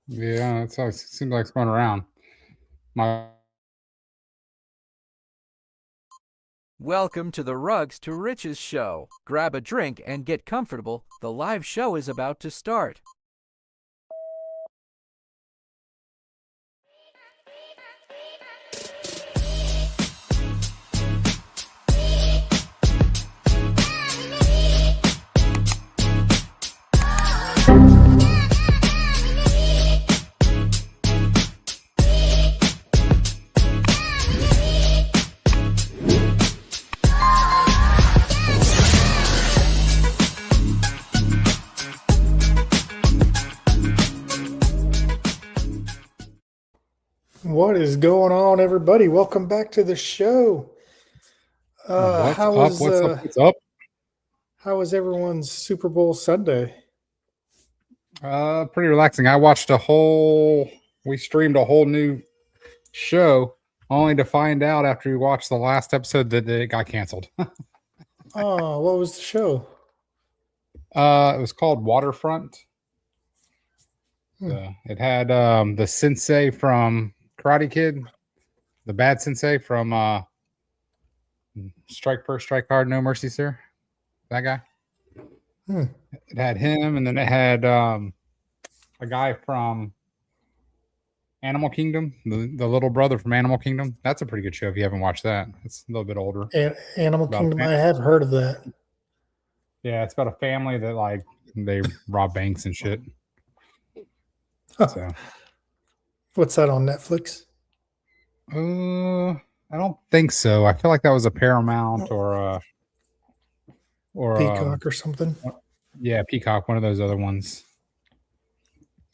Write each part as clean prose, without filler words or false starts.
Yeah, it seems like it's going around. My Welcome to the Rugs to Riches show. Grab a drink and get comfortable. The live show is about to start. What is going on, everybody? Welcome back to the show. what's How up? was What's up? What's up? how was everyone's Super Bowl Sunday? Pretty relaxing. We streamed a whole new show only to find out after we watched the last episode that it got canceled. Oh, what was the show? It was called Waterfront. Hmm. It had the sensei from Karate Kid, the bad sensei from Strike First, Strike Hard, No Mercy, Sir. That guy. Hmm. It had him, and then it had a guy from Animal Kingdom, the little brother from Animal Kingdom. That's a pretty good show if you haven't watched that. It's a little bit older. Animal Kingdom, I have heard of that. Yeah, it's about a family that they rob banks and shit. Huh. So, What's that on Netflix? I don't think so. I feel like that was a Paramount or Peacock or something. Yeah, Peacock, one of those other ones.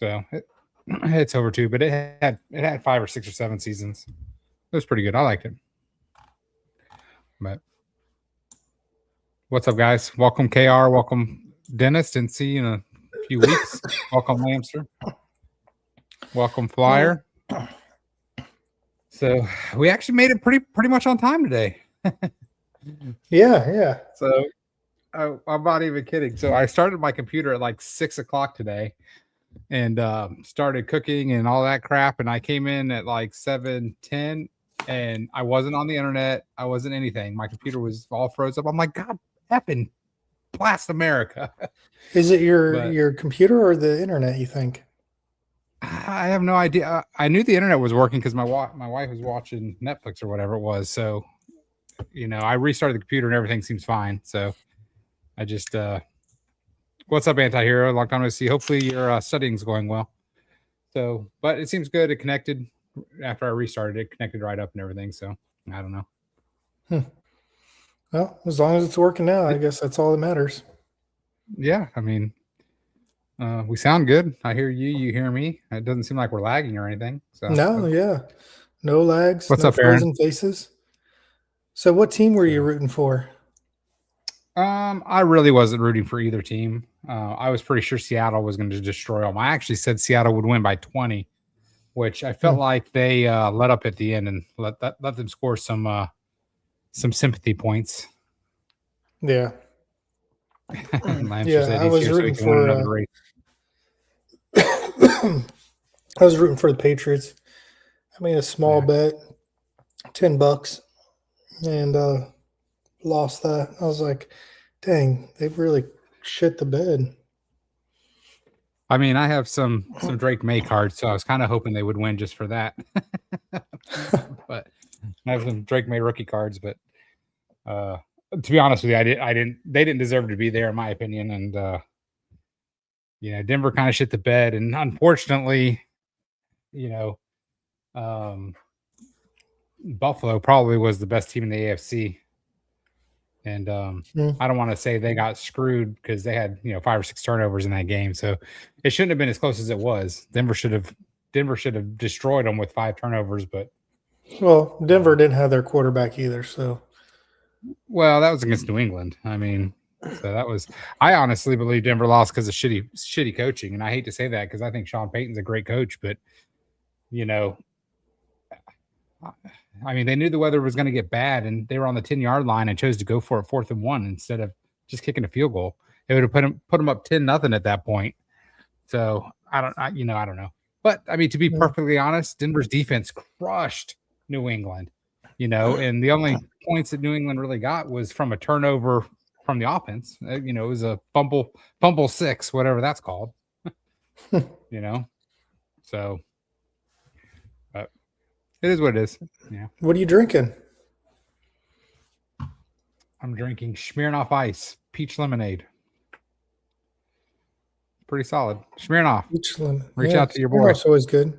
So it's over too, but it had 5 or 6 or 7 seasons. It was pretty good. I liked it. But what's up, guys? Welcome, KR. Welcome, Dennis. Didn't see you in a few weeks. Welcome, Lamster. Welcome, Flyer. So we actually made it pretty much on time today. Yeah. So I'm not even kidding. So I started my computer at like 6 o'clock today and started cooking and all that crap. And I came in at like 7:10 and I wasn't on the internet. I wasn't anything. My computer was all froze up. I'm like, God effing blast America. Is it your computer or the internet, you think? I have no idea. I knew the internet was working because my wife was watching Netflix or whatever it was. So, I restarted the computer and everything seems fine. So I just, what's up, Anti-Hero? Long time no see. Hopefully your studying's going well. So, but it seems good. It connected after I restarted. It connected right up and everything. So I don't know. Well, as long as it's working now, I guess that's all that matters. Yeah, I mean, we sound good. I hear you. You hear me. It doesn't seem like we're lagging or anything. So no lags. What's no up, Aaron? frozen faces. So, what team were you rooting for? I really wasn't rooting for either team. I was pretty sure Seattle was going to destroy them. I actually said Seattle would win by 20, which I felt like they let up at the end and let them score some sympathy points. Yeah. I was rooting for I was rooting for the Patriots. I made a small bet, $10, and lost that. I was like, dang, they've really shit the bed. I mean, I have some Drake May cards, so I was kind of hoping they would win just for that. But I have some Drake May rookie cards, but to be honest with you, they didn't deserve to be there in my opinion. And Denver kind of shit the bed, and unfortunately, Buffalo probably was the best team in the AFC. And I don't want to say they got screwed because they had 5 or 6 turnovers in that game, so it shouldn't have been as close as it was. Denver should have destroyed them with 5 turnovers, but Denver didn't have their quarterback either. So, that was against New England. I mean, so that was. I honestly believe Denver lost because of shitty coaching, and I hate to say that because I think Sean Payton's a great coach, but I mean, they knew the weather was going to get bad, and they were on the 10-yard line and chose to go for it 4th and 1 instead of just kicking a field goal. It would have put them up 10-0 at that point. So I don't know. But I mean, to be Yeah. perfectly honest, Denver's defense crushed New England, and the only points that New England really got was from a turnover from the offense. It was a fumble six, whatever that's called. So, but it is what it is. Yeah. What are you drinking? I'm drinking Smirnoff Ice peach lemonade. Pretty solid. Smirnoff. Peach lemon. Reach out to your boy. It's always good.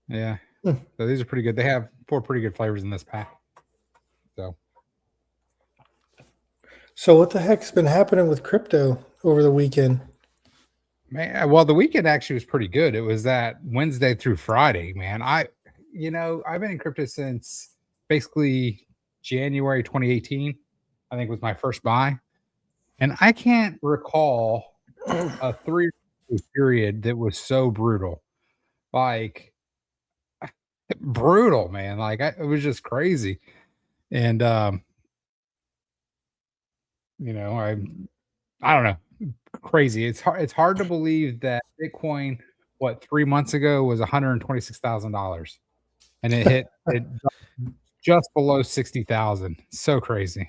Yeah. So these are pretty good. They have 4 pretty good flavors in this pack. So what the heck's been happening with crypto over the weekend? Man, well, the weekend actually was pretty good. It was that Wednesday through Friday, man. I've been in crypto since basically January 2018. I think was my first buy. And I can't recall a 3 period that was so brutal. Like brutal, man. Like it was just crazy. And I don't know. Crazy. It's hard to believe that Bitcoin, 3 months ago was $126,000 and it hit it just below 60,000. So crazy.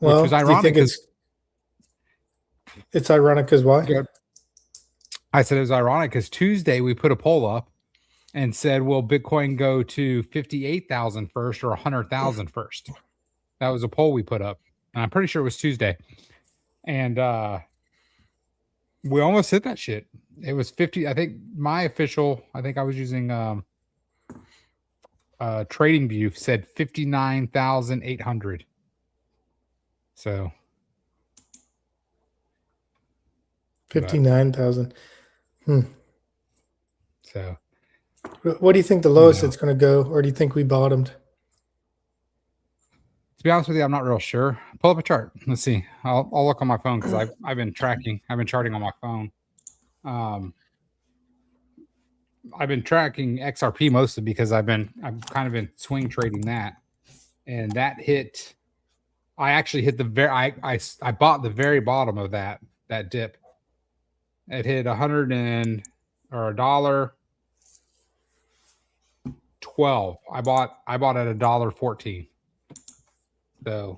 Well, which was ironic. It's ironic because why? I said it was ironic because Tuesday we put a poll up and said, will Bitcoin go to 58,000 first or 100,000 first? That was a poll we put up. And I'm pretty sure it was Tuesday. And we almost hit that shit. It was 50. I think I was using TradingView said 59,800. So 59,000. So what do you think the lowest it's going to go, or do you think we bottomed? To be honest with you, I'm not real sure. Pull up a chart. Let's see. I'll look on my phone because I've been tracking. I've been charting on my phone. I've been tracking XRP mostly because I've kind of been swing trading that, and that hit. I actually hit I bought the very bottom of that dip. It hit $100 or $1.12. I bought at $1.14. So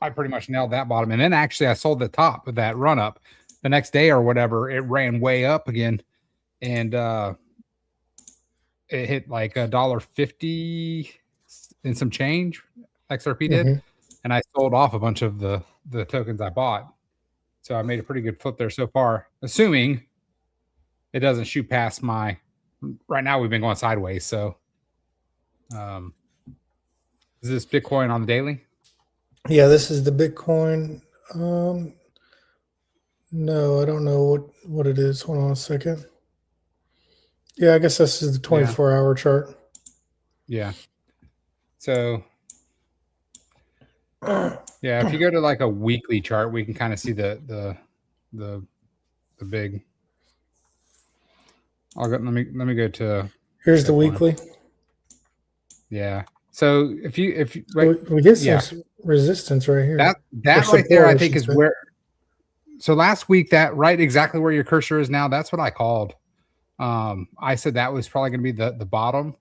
I pretty much nailed that bottom. And then actually I sold the top of that run up the next day or whatever. It ran way up again. And it hit like $1.50 and some change. XRP did. And I sold off a bunch of the tokens I bought. So I made a pretty good flip there so far, assuming it doesn't shoot past right now we've been going sideways. So is this Bitcoin on the daily? Yeah, this is the Bitcoin. No, I don't know what it is. Hold on a second. Yeah, I guess this is the 24-hour chart. Yeah. So yeah, if you go to like a weekly chart, we can kind of see the big. Let me go to. Here's the weekly. Yeah. So we get some resistance right here. That right there, I think, is where. So last week, that right exactly where your cursor is now, that's what I called. I said that was probably going to be the bottom,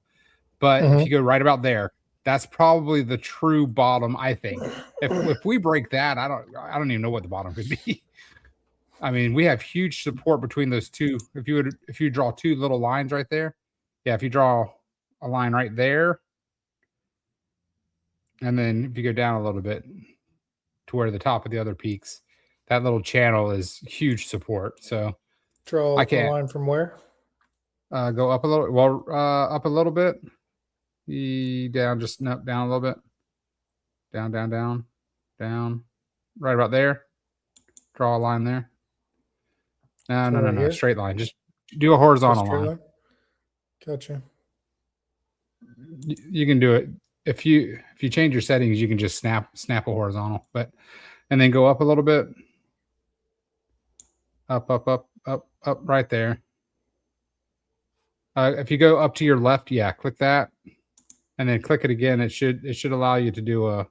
but if you go right about there, that's probably the true bottom. I think if we break that, I don't even know what the bottom could be. I mean, we have huge support between those two. If you draw 2 little lines right there, if you draw a line right there. And then if you go down a little bit to where the top of the other peaks, that little channel is huge support. So draw a line from where? Go up a little. Well, up a little bit. Down, just down a little bit. Down. Right about there. Draw a line there. No. Straight line. Just do a horizontal line. Gotcha. You can do it. If you change your settings, you can just snap a horizontal, and then go up a little bit. Up right there. If you go up to your left, click that, and then click it again. It should allow you to do a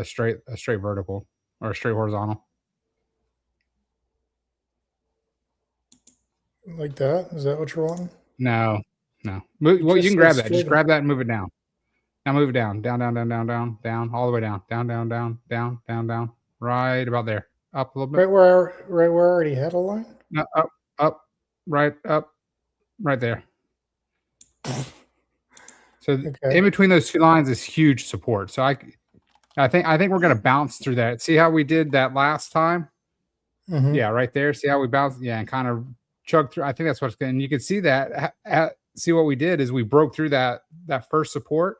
straight vertical or a straight horizontal. Like that? Is that what you're wanting? No. Well, you just can said grab that. Just straight. grab that and move it down. Now move it down, down, all the way down, down, right about there. Up a little bit. Right where I already had a line? No, up, right there. So Okay. in between those two lines is huge support. So I think we're gonna bounce through that. See how we did that last time? Mm-hmm. Yeah, right there. See how we bounced? Yeah, and kind of chug through. I think that's what's going. And you can see that. See what we did is we broke through that first support,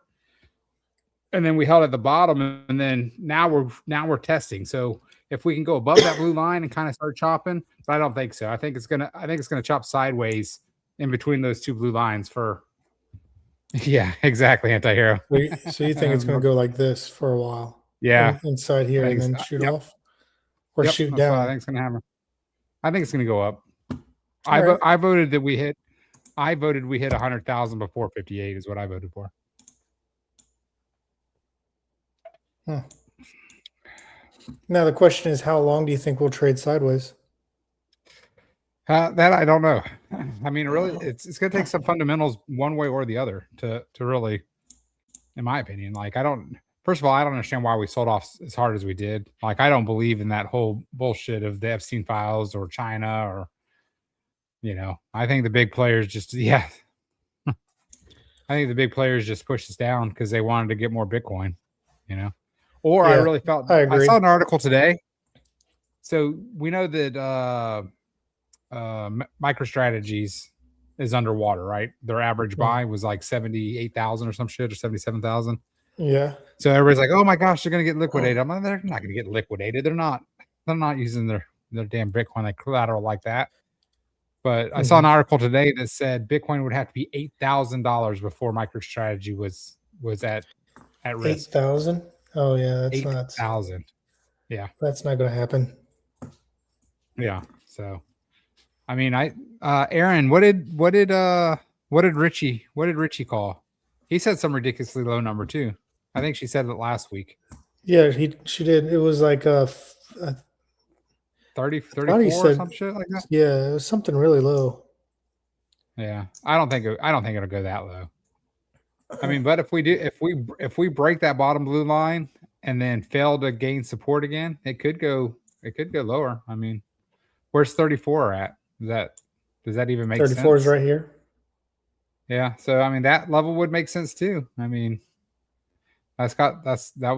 and then we held at the bottom, and then now we're testing. So if we can go above that blue line and kind of start chopping, but I don't think so. I think it's gonna chop sideways in between those two blue lines for. Yeah, exactly, anti-hero. So you think it's going to go like this for a while? Yeah, inside here and then shoot off, or shoot that's down? what I think it's going to happen. I think it's going to go up. Right. I voted that we hit. I voted we hit 100,000 before 58 is what I voted for. Huh. Now the question is, how long do you think we'll trade sideways? That I don't know. I mean, really, it's going to take some fundamentals one way or the other to really, in my opinion. Like, first of all, I don't understand why we sold off as hard as we did. Like, I don't believe in that whole bullshit of the Epstein files or China or, I think the big players just, I think the big players just pushed us down because they wanted to get more Bitcoin, Or I really felt, I agree. I saw an article today. So we know that MicroStrategies is underwater, right? Their average buy was like 78,000 or some shit, or 77,000. Yeah. So everybody's like, "Oh my gosh, they're gonna get liquidated." I'm like, "They're not gonna get liquidated. They're not using their damn Bitcoin like collateral like that." But I saw an article today that said Bitcoin would have to be $8,000 before MicroStrategy was at risk. 8,000? Oh yeah, that's 8,000. Yeah, that's not going to happen. Yeah. So, I mean, Aaron, what did Richie call? He said some ridiculously low number too. I think she said it last week. Yeah, she did. It was like 34 or some shit like that. Yeah, it was something really low. Yeah, I don't think it'll go that low. I mean, but if we break that bottom blue line and then fail to gain support again, it could go lower. I mean, where's 34 at? Does that even make 34 sense? 34 is right here. Yeah, so I mean that level would make sense too. I mean, that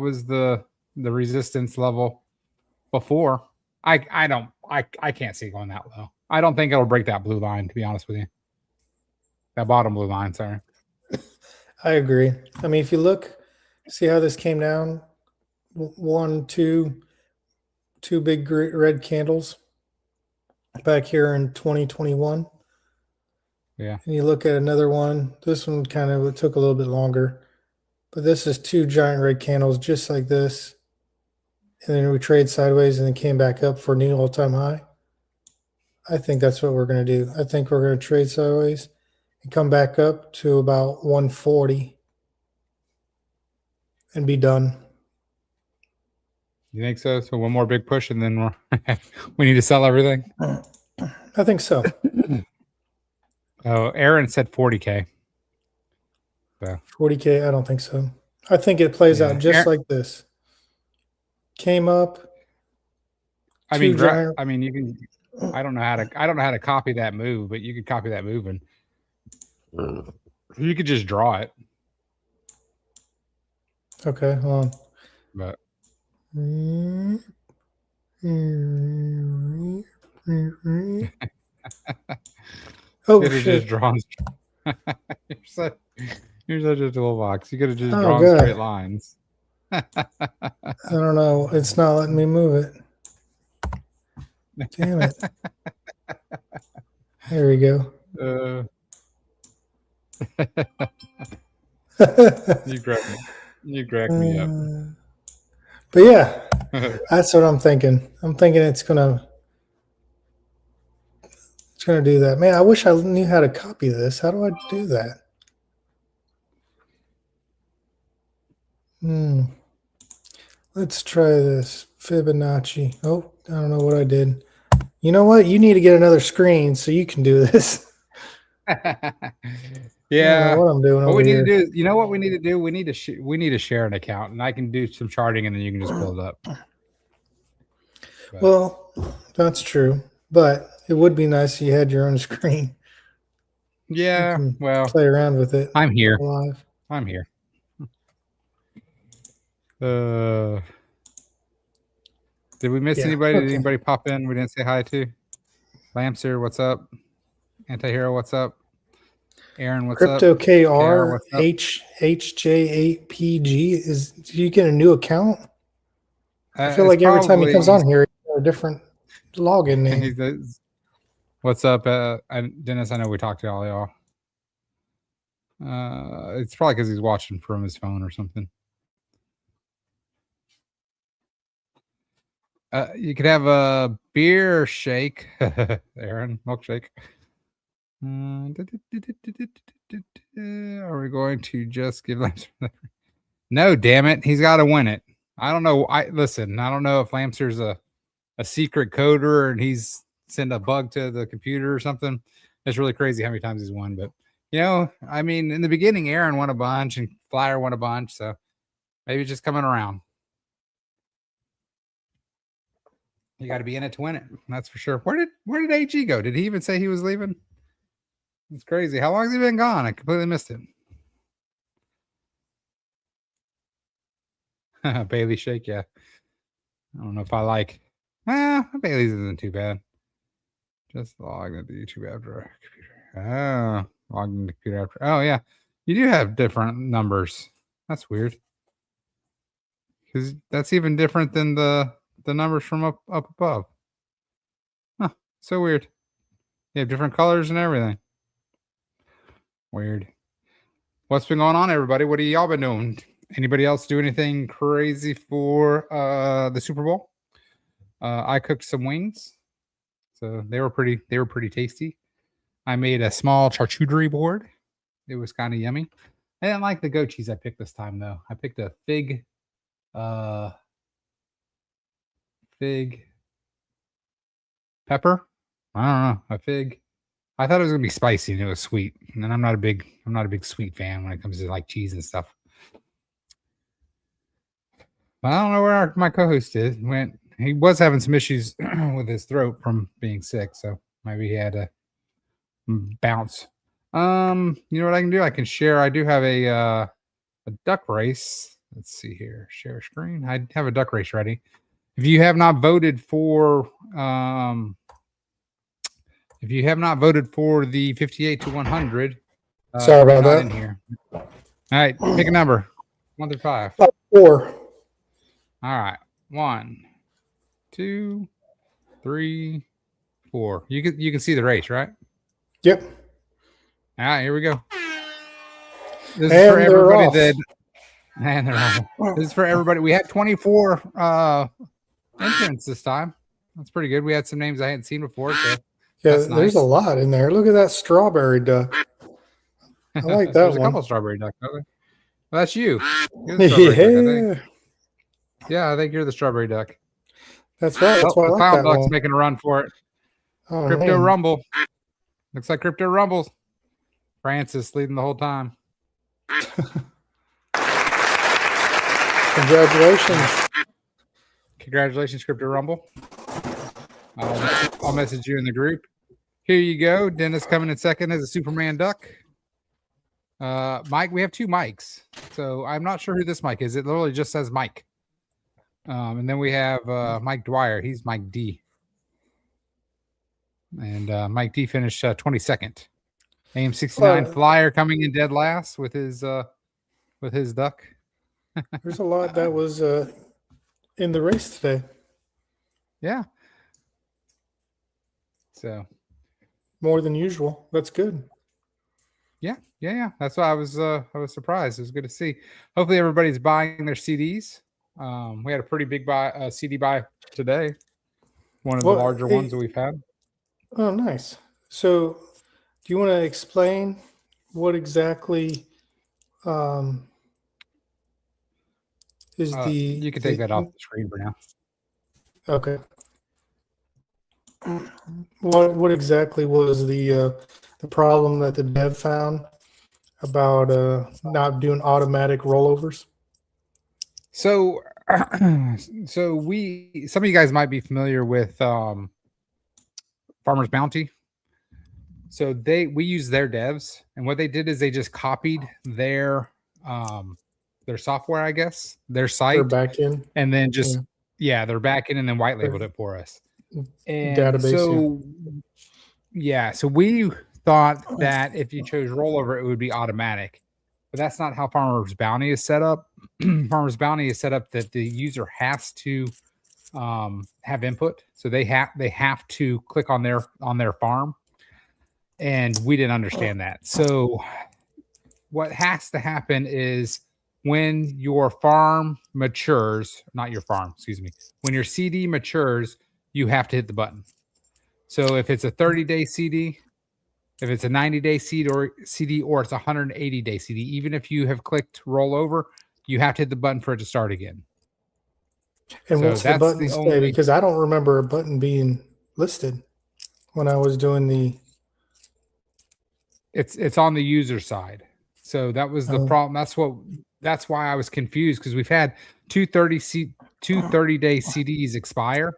was the resistance level before. I can't see going that low. I don't think it'll break that blue line, to be honest with you. That bottom blue line, sorry. I agree. I mean, if you look, see how this came down? 1, 2 big red candles back here in 2021. Yeah. And you look at another one. This one kind of took a little bit longer. But this is 2 giant red candles just like this. And then we trade sideways and then came back up for a new all-time high. I think that's what we're going to do. I think we're going to trade sideways and come back up to about 140 and be done. You think so? So one more big push and then we need to sell everything? I think so. Oh, Aaron said 40K. So 40K, I don't think so. I think it plays out just like this. Came up. I mean, you can. I don't know how to copy that move, but you could copy that move and you could just draw it. Okay, hold on. But oh shit! Just drawn. You're such a toolbox. You could have just drawn straight lines. I don't know. It's not letting me move it. Damn it. There we go. You cracked me up. But yeah, that's what I'm thinking. I'm thinking it's gonna do that. Man, I wish I knew how to copy this. How do I do that? Let's try this. Fibonacci. Oh, I don't know what I did. you know what? You need to get another screen so you can do this. I don't know Yeah. what I'm doing What over we need here. to do is, you know what we need to do? We need to share an account, and I can do some charting, and then you can just pull it up. But, Well, that's true, but it would be nice if you had your own screen. yeah. You can Well, play around with it I'm here. live. I'm here. Did we miss Yeah, anybody? Did okay. anybody pop in? We didn't say hi to. Lamser, what's up? Antihero, what's up? Aaron, what's up? Crypto KR, KR what's up? HJ8PG is. Did you get a new account? I feel It's like every time he comes probably on here, he's got a different login name. what's up, Dennis? I know we talked to all y'all. It's probably because he's watching from his phone or something. You could have a beer shake, Aaron, milkshake. Are we going to just give Lamser? No, damn it, he's got to win it. I don't know. Listen. I don't know if Lamser's a secret coder and he's sent a bug to the computer or something. It's really crazy how many times he's won. But I mean, in the beginning, Aaron won a bunch and Flyer won a bunch, so maybe it's just coming around. You got to be in it to win it. That's for sure. Where did AG go? Did he even say he was leaving? It's crazy. How long has he been gone? I completely missed it. Bailey shake, yeah. I don't know if I like. Bailey's isn't too bad. Just log into YouTube after a computer. Oh, log into computer after. Oh yeah, you do have different numbers. That's weird. Because that's even different than the numbers from up above. Huh? So weird. You have different colors and everything. Weird. What's been going on, everybody? What have y'all been doing? Anybody else do anything crazy for the Super Bowl? I cooked some wings, so they were pretty tasty. I made a small charcuterie board. It was kind of yummy. I didn't like the goat cheese I picked this time though. I picked a fig pepper. I don't know, a fig. I thought it was gonna be spicy and it was sweet. And I'm not a big sweet fan when it comes to like cheese and stuff. But I don't know where my co-host went. He was having some issues with his throat from being sick, so maybe he had to bounce. You know what I can do? I can share. I do have a duck race. Let's see here. Share screen. I have a duck race ready. If you have not voted for the 58 to 100, Sorry about that. In here. All right, pick a number. 1 through 5. 4. All right. 1, 2, 3, 4. You can see the race, right? Yep. All right, here we go. This And is for everybody off. that. And they're off. This is for everybody. We had 24 entrants this time. That's pretty good. We had some names I hadn't seen before. So Yeah, that's there's nice. a lot in there. Look at that strawberry duck. I like that There's one. a couple of strawberry ducks. Well, that's you. You're the strawberry duck, I think. Yeah, I think you're the strawberry duck. That's right. That's why I the like clown that duck's one. making a run for it. Oh, Crypto man. Rumble. Looks like Crypto Rumbles. Francis leading the whole time. Congratulations. Congratulations, Crypto Rumble. I'll message you in the group. Here you go. Dennis coming in second as a Superman duck. Mike, we have 2 mics. So I'm not sure who this mic is. It literally just says Mike. And then we have Mike Dwyer. He's Mike D. And Mike D finished 22nd. AM69 Flyer coming in dead last with his duck. There's a lot that was in the race today. Yeah. So more than usual. That's good. Yeah. That's why I was surprised. It was good to see. Hopefully everybody's buying their CDs. We had a pretty big CD buy today. One of the larger ones that we've had. Oh, nice. So, do you want to explain what exactly is the? You can take that off the screen for now. Okay. What exactly was the problem that the dev found about not doing automatic rollovers? So, so some of you guys might be familiar with Farmer's Bounty. So we use their devs, and what they did is they just copied their software, I guess, their site, Their back end, and then just their back end, and then white labeled it for us. And database. so we thought that if you chose rollover, it would be automatic, but that's not how Farmer's Bounty is set up. Farmer's Bounty is set up that the user has to have input, so they have to click on their farm, and we didn't understand that. So what has to happen is when your farm matures, not your farm, excuse me, when your CD matures, you have to hit the button. So if it's a 30-day CD, if it's a 90-day CD, or it's a 180-day CD, even if you have clicked roll over, you have to hit the button for it to start again. And so what's the button say? Because I don't remember a button being listed when I was doing the. It's on the user side. So that was the problem. That's why I was confused, because we've had two 30-day CDs expire,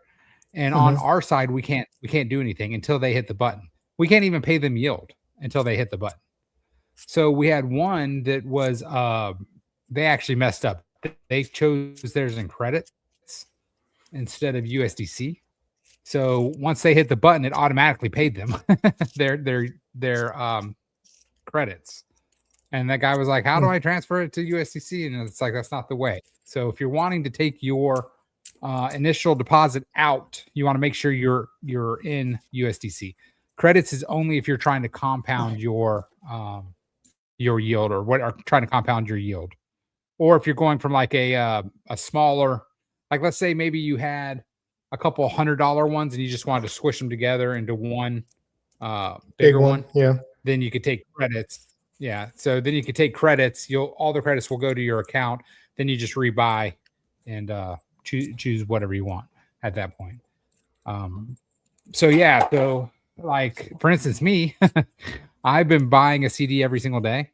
and on our side we can't do anything until they hit the button. We can't even pay them yield until they hit the button. So we had one that was they actually messed up. They chose theirs in credits instead of USDC. So once they hit the button, it automatically paid them their credits. And that guy was like, how do I transfer it to USDC? And it's like, that's not the way. So if you're wanting to take your initial deposit out, you want to make sure you're in USDC. Credits is only if you're trying to compound your yield, or trying to compound your yield. Or if you're going from like a smaller, like let's say maybe you had a couple $100 ones and you just wanted to squish them together into one bigger one. Yeah. Then you could take credits. Yeah. So then you could take credits. All the credits will go to your account. Then you just rebuy and choose whatever you want at that point. So yeah. So like for instance, me, I've been buying a CD every single day.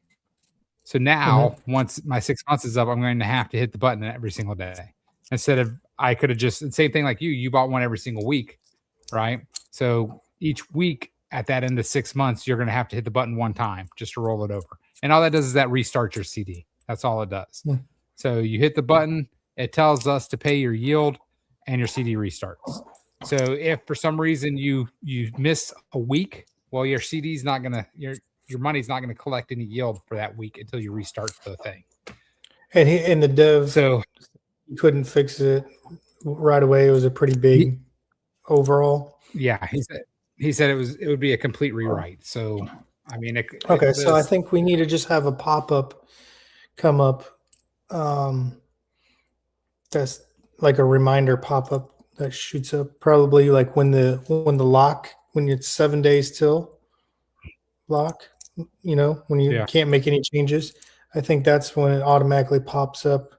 So now once my 6 months is up, I'm going to have to hit the button every single day. Instead of, I could have just, same thing like you bought one every single week, right? So each week at that end of 6 months, you're going to have to hit the button one time just to roll it over. And all that does is that restarts your CD. That's all it does. So you hit the button, it tells us to pay your yield, and your CD restarts. So if for some reason you miss a week, well, your CD's not going to, your money's not going to collect any yield for that week until you restart the thing. And the dev, so you couldn't fix it right away. It was a pretty big overall. Yeah, he said it would be a complete rewrite. So I mean, so I think we need to just have a pop-up come up. That's like a reminder pop-up that shoots up probably like when it's 7 days till lock, when you can't make any changes. I think that's when it automatically pops up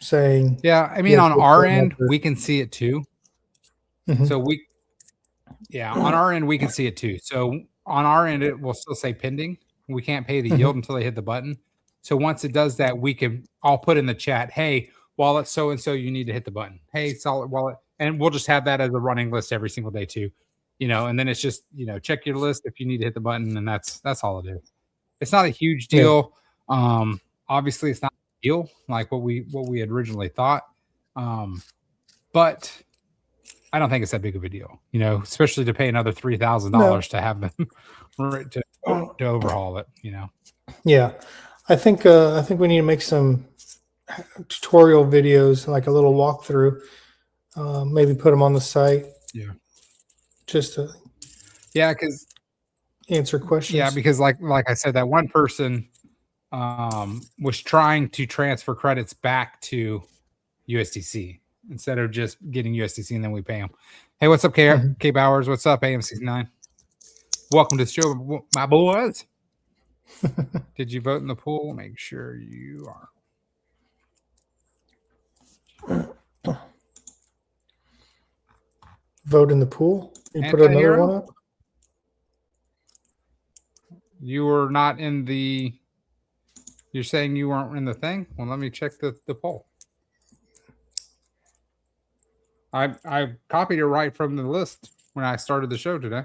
saying. Yeah, I mean, on our end, we can see it too. So on our end, we can see it too. So on our end, it will still say pending. We can't pay the yield until they hit the button. So once it does that, I'll put in the chat, hey, wallet so-and-so, you need to hit the button. Hey, solid wallet. And we'll just have that as a running list every single day too. And then it's just, check your list if you need to hit the button, and that's all it is. It's not a huge deal. Obviously it's not a deal like what we had originally thought. But I don't think it's that big of a deal, especially to pay another $3,000 to have them to overhaul it, Yeah. I think we need to make some tutorial videos, like a little walkthrough, maybe put them on the site. Yeah. Just to because answer questions. Yeah, because like I said, that one person was trying to transfer credits back to USDC instead of just getting USDC and then we pay them. Hey, what's up, K Bowers? What's up, AM69? Welcome to the show, my boys. Did you vote in the poll? Make sure you are. vote in the pool? You put another Anti-hero? one up? You were not in the. You're saying you weren't in the thing? Well, let me check the poll. I copied it right from the list when I started the show today.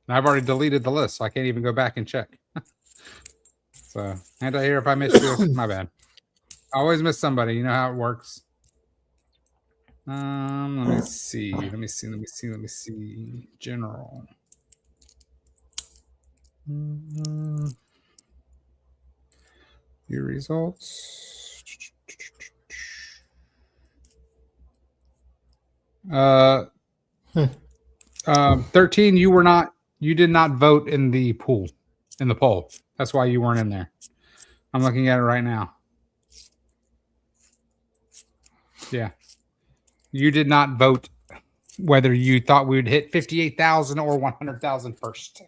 And I've already deleted the list, so I can't even go back and check. So, anti-hero, if I missed you, my bad. I always miss somebody. You know how it works. Let me see. General. Your results. 13. You did not vote in the pool, in the poll. That's why you weren't in there. I'm looking at it right now. Yeah. You did not vote whether you thought we would hit 58,000 or 100,000 first.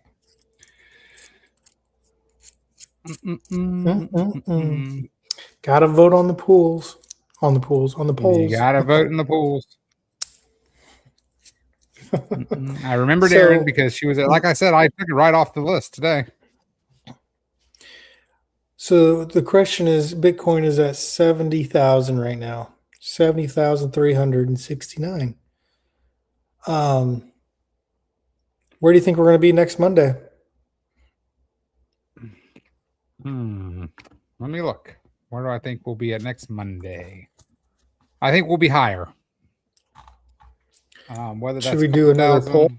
Gotta vote on the pools. On the pools. On the polls. You gotta vote in the pools. I remembered Erin because she was, like I said, I took it right off the list today. So the question is, Bitcoin is at 70,000 right now. 70,369. Where do you think we're going to be next Monday? Let me look. Where do I think we'll be at next Monday? I think we'll be higher. Whether that's should we do another poll?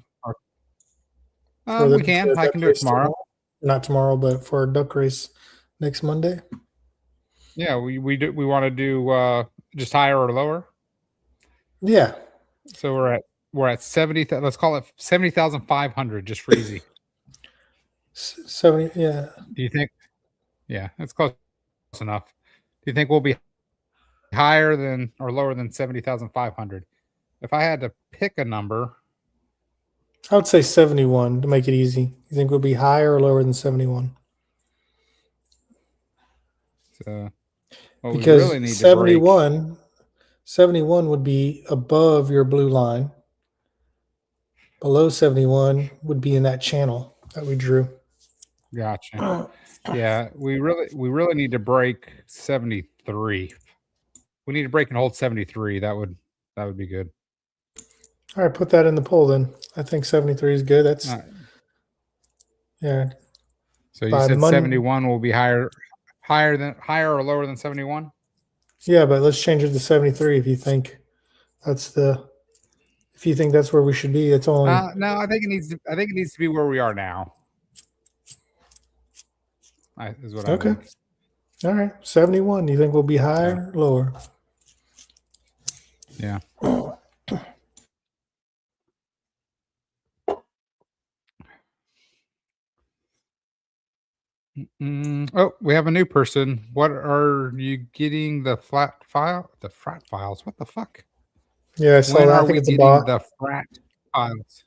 We can. I can do it tomorrow. Not tomorrow, but for a duck race next Monday. Yeah, we want to do just higher or lower. Yeah. So we're at 70. Let's call it 70,500 just for easy. 70. Yeah. Do you think? Yeah, that's close enough. Do you think we'll be higher than or lower than 70,500? If I had to pick a number, I would say 71 to make it easy. You think we'll be higher or lower than 71? So, because we really need 71 would be above your blue line. Below 71 would be in that channel that we drew. Gotcha. Yeah, we really need to break 73. We need to break and hold 73. That would be good. All right, put that in the poll then. I think 73 is good. That's yeah. So you said 71 will be higher or lower than 71? Yeah, but let's change it to 73 if you think that's where we should be. It's only no, I think it needs to be where we are now. Is what I think. All right, 71. You think we'll be higher or lower? Yeah. Oh, we have a new person. What are you getting the flat file? The frat files? What the fuck? Yeah, I saw that. I think it's a bot. The frat files?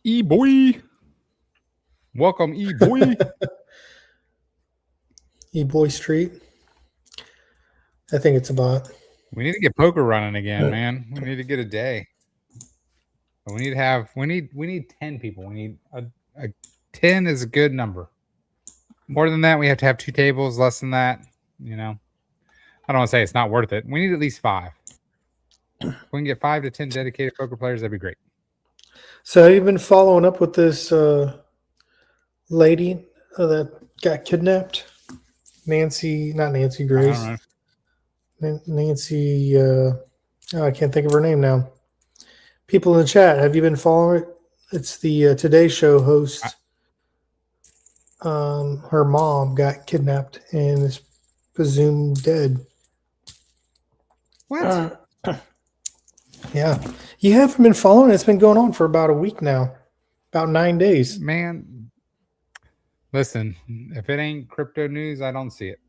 E-boy. Welcome, E-boy. E-boy Street. I think it's a bot. We need to get poker running again, man. We need to get a day. We need 10 people. We need a 10 is a good number. More than that, we have to have 2 tables. Less than that, I don't want to say it's not worth it. We need at least 5. If we can get 5 to 10 dedicated poker players, that'd be great. So have you been following up with this lady that got kidnapped? Not Nancy Grace. I don't know. Nancy, I can't think of her name now. People in the chat, have you been following it? It's the Today Show host. Her mom got kidnapped and is presumed dead. What? Yeah. You haven't been following it. It's been going on for about a week now. About 9 days. Man, listen, if it ain't crypto news, I don't see it.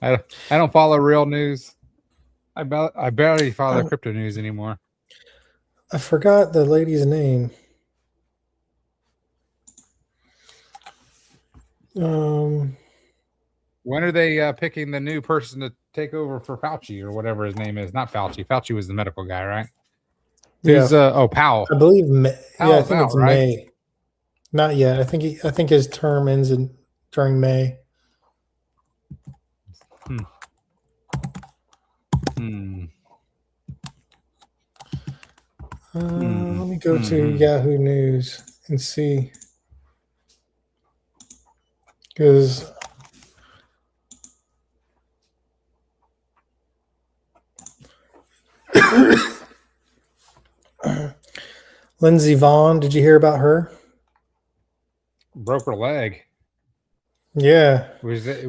I don't follow real news. I barely follow crypto news anymore. I forgot the lady's name. When are they picking the new person to take over for Fauci or whatever his name is? Not Fauci. Fauci was the medical guy, right? Who's Powell? I believe May. Yeah, I Powell's think out, it's right? May. Not yet. I think his term ends during May. Let me go to Yahoo News and see, because Lindsey Vaughn, did you hear about her? Broke her leg. Yeah.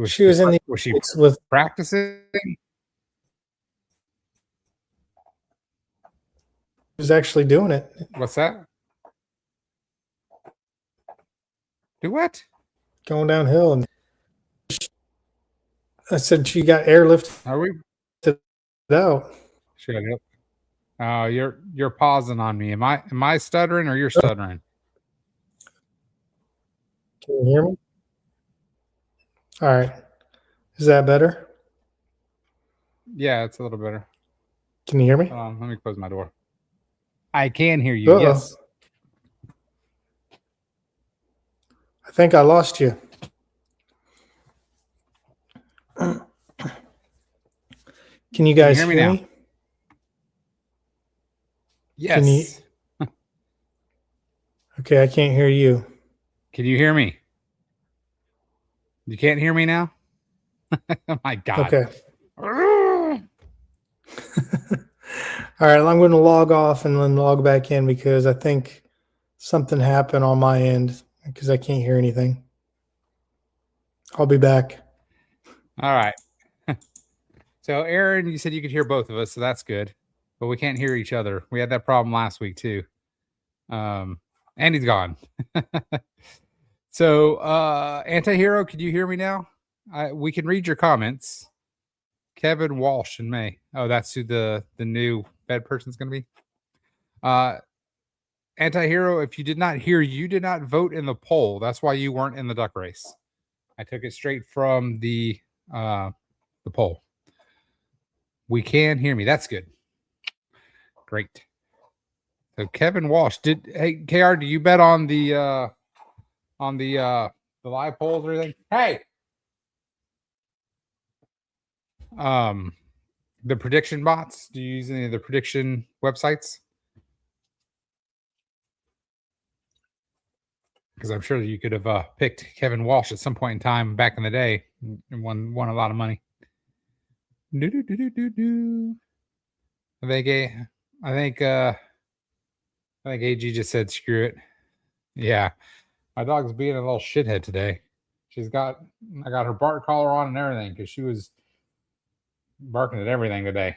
She was in the was she with practicing? Was actually doing it. What's that? Do what? Going downhill, and I said she got airlifted Are we out. Oh, you're pausing on me. Am I stuttering or you're stuttering? Can you hear me? All right. Is that better? Yeah, it's a little better. Can you hear me? Hold on, let me close my door. I can hear you. Yes. I think I lost you. Can you guys hear me now? Yes. Okay, I can't hear you. Can you hear me? You can't hear me now? Oh my God. Okay. All right, I'm going to log off and then log back in because I think something happened on my end because I can't hear anything. I'll be back. All right. So, Aaron, you said you could hear both of us, so that's good. But we can't hear each other. We had that problem last week, too. And he's gone. So, Antihero, could you hear me now? We can read your comments. Kevin Walsh in May. Oh, that's who the new bed person's going to be. Antihero, if you did not hear, you did not vote in the poll. That's why you weren't in the duck race. I took it straight from the poll. We can hear me. That's good. Great. So Kevin Walsh, hey KR, do you bet on the live polls or anything? Hey. The prediction bots, do you use any of the prediction websites? Because I'm sure that you could have picked Kevin Walsh at some point in time back in the day and won a lot of money. I think AG just said screw it. Yeah. My dog's being a little shithead today. I got her bark collar on and everything because she was barking at everything today.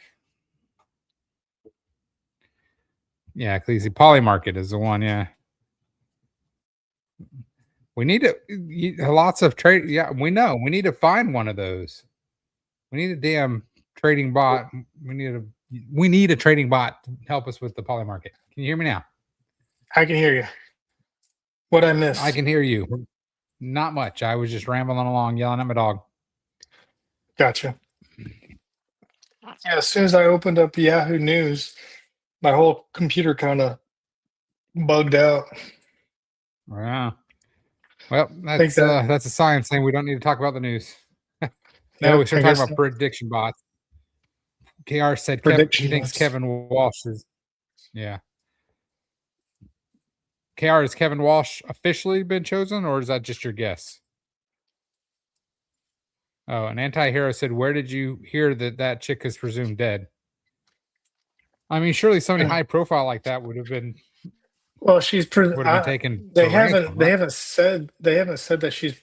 Yeah, Cleese. Polymarket is the one, yeah. We need lots of trade. Yeah, we know. We need to find one of those. We need a damn trading bot. We need a trading bot to help us with the Polymarket. Can you hear me now? I can hear you. What I missed? I can hear you. Not much. I was just rambling along, yelling at my dog. Gotcha. Yeah, as soon as I opened up Yahoo News, my whole computer kind of bugged out. Yeah. Well, that's a sign saying we don't need to talk about the news. No, we should talk about prediction bots. KR said he thinks Kevin Walsh is. Yeah. KR, has Kevin Walsh officially been chosen, or is that just your guess? Oh, an anti-hero said, where did you hear that chick is presumed dead? I mean, surely somebody high profile like that would have been. Well, she's would have been taken. They haven't said that she's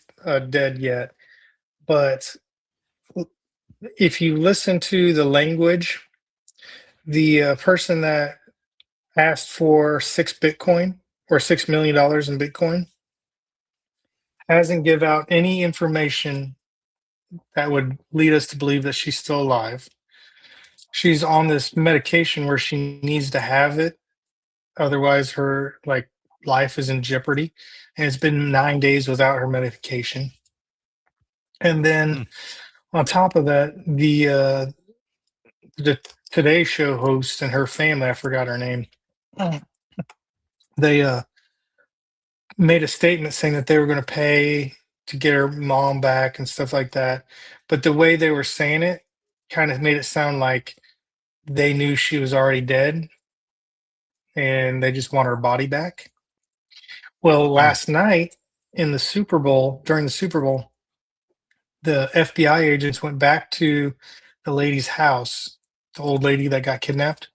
dead yet, but if you listen to the language, the person that asked for 6 Bitcoin or $6 million in Bitcoin hasn't give out any information that would lead us to believe that she's still alive. She's on this medication where she needs to have it, otherwise her life is in jeopardy, and it's been 9 days without her medication. And then on top of that, the Today Show host and her family, I forgot her name, they made a statement saying that they were going to pay to get her mom back and stuff like that. But the way they were saying it kind of made it sound like they knew she was already dead and they just want her body back. Well, last night in the Super Bowl, during the Super Bowl, the FBI agents went back to the lady's house, the old lady that got kidnapped,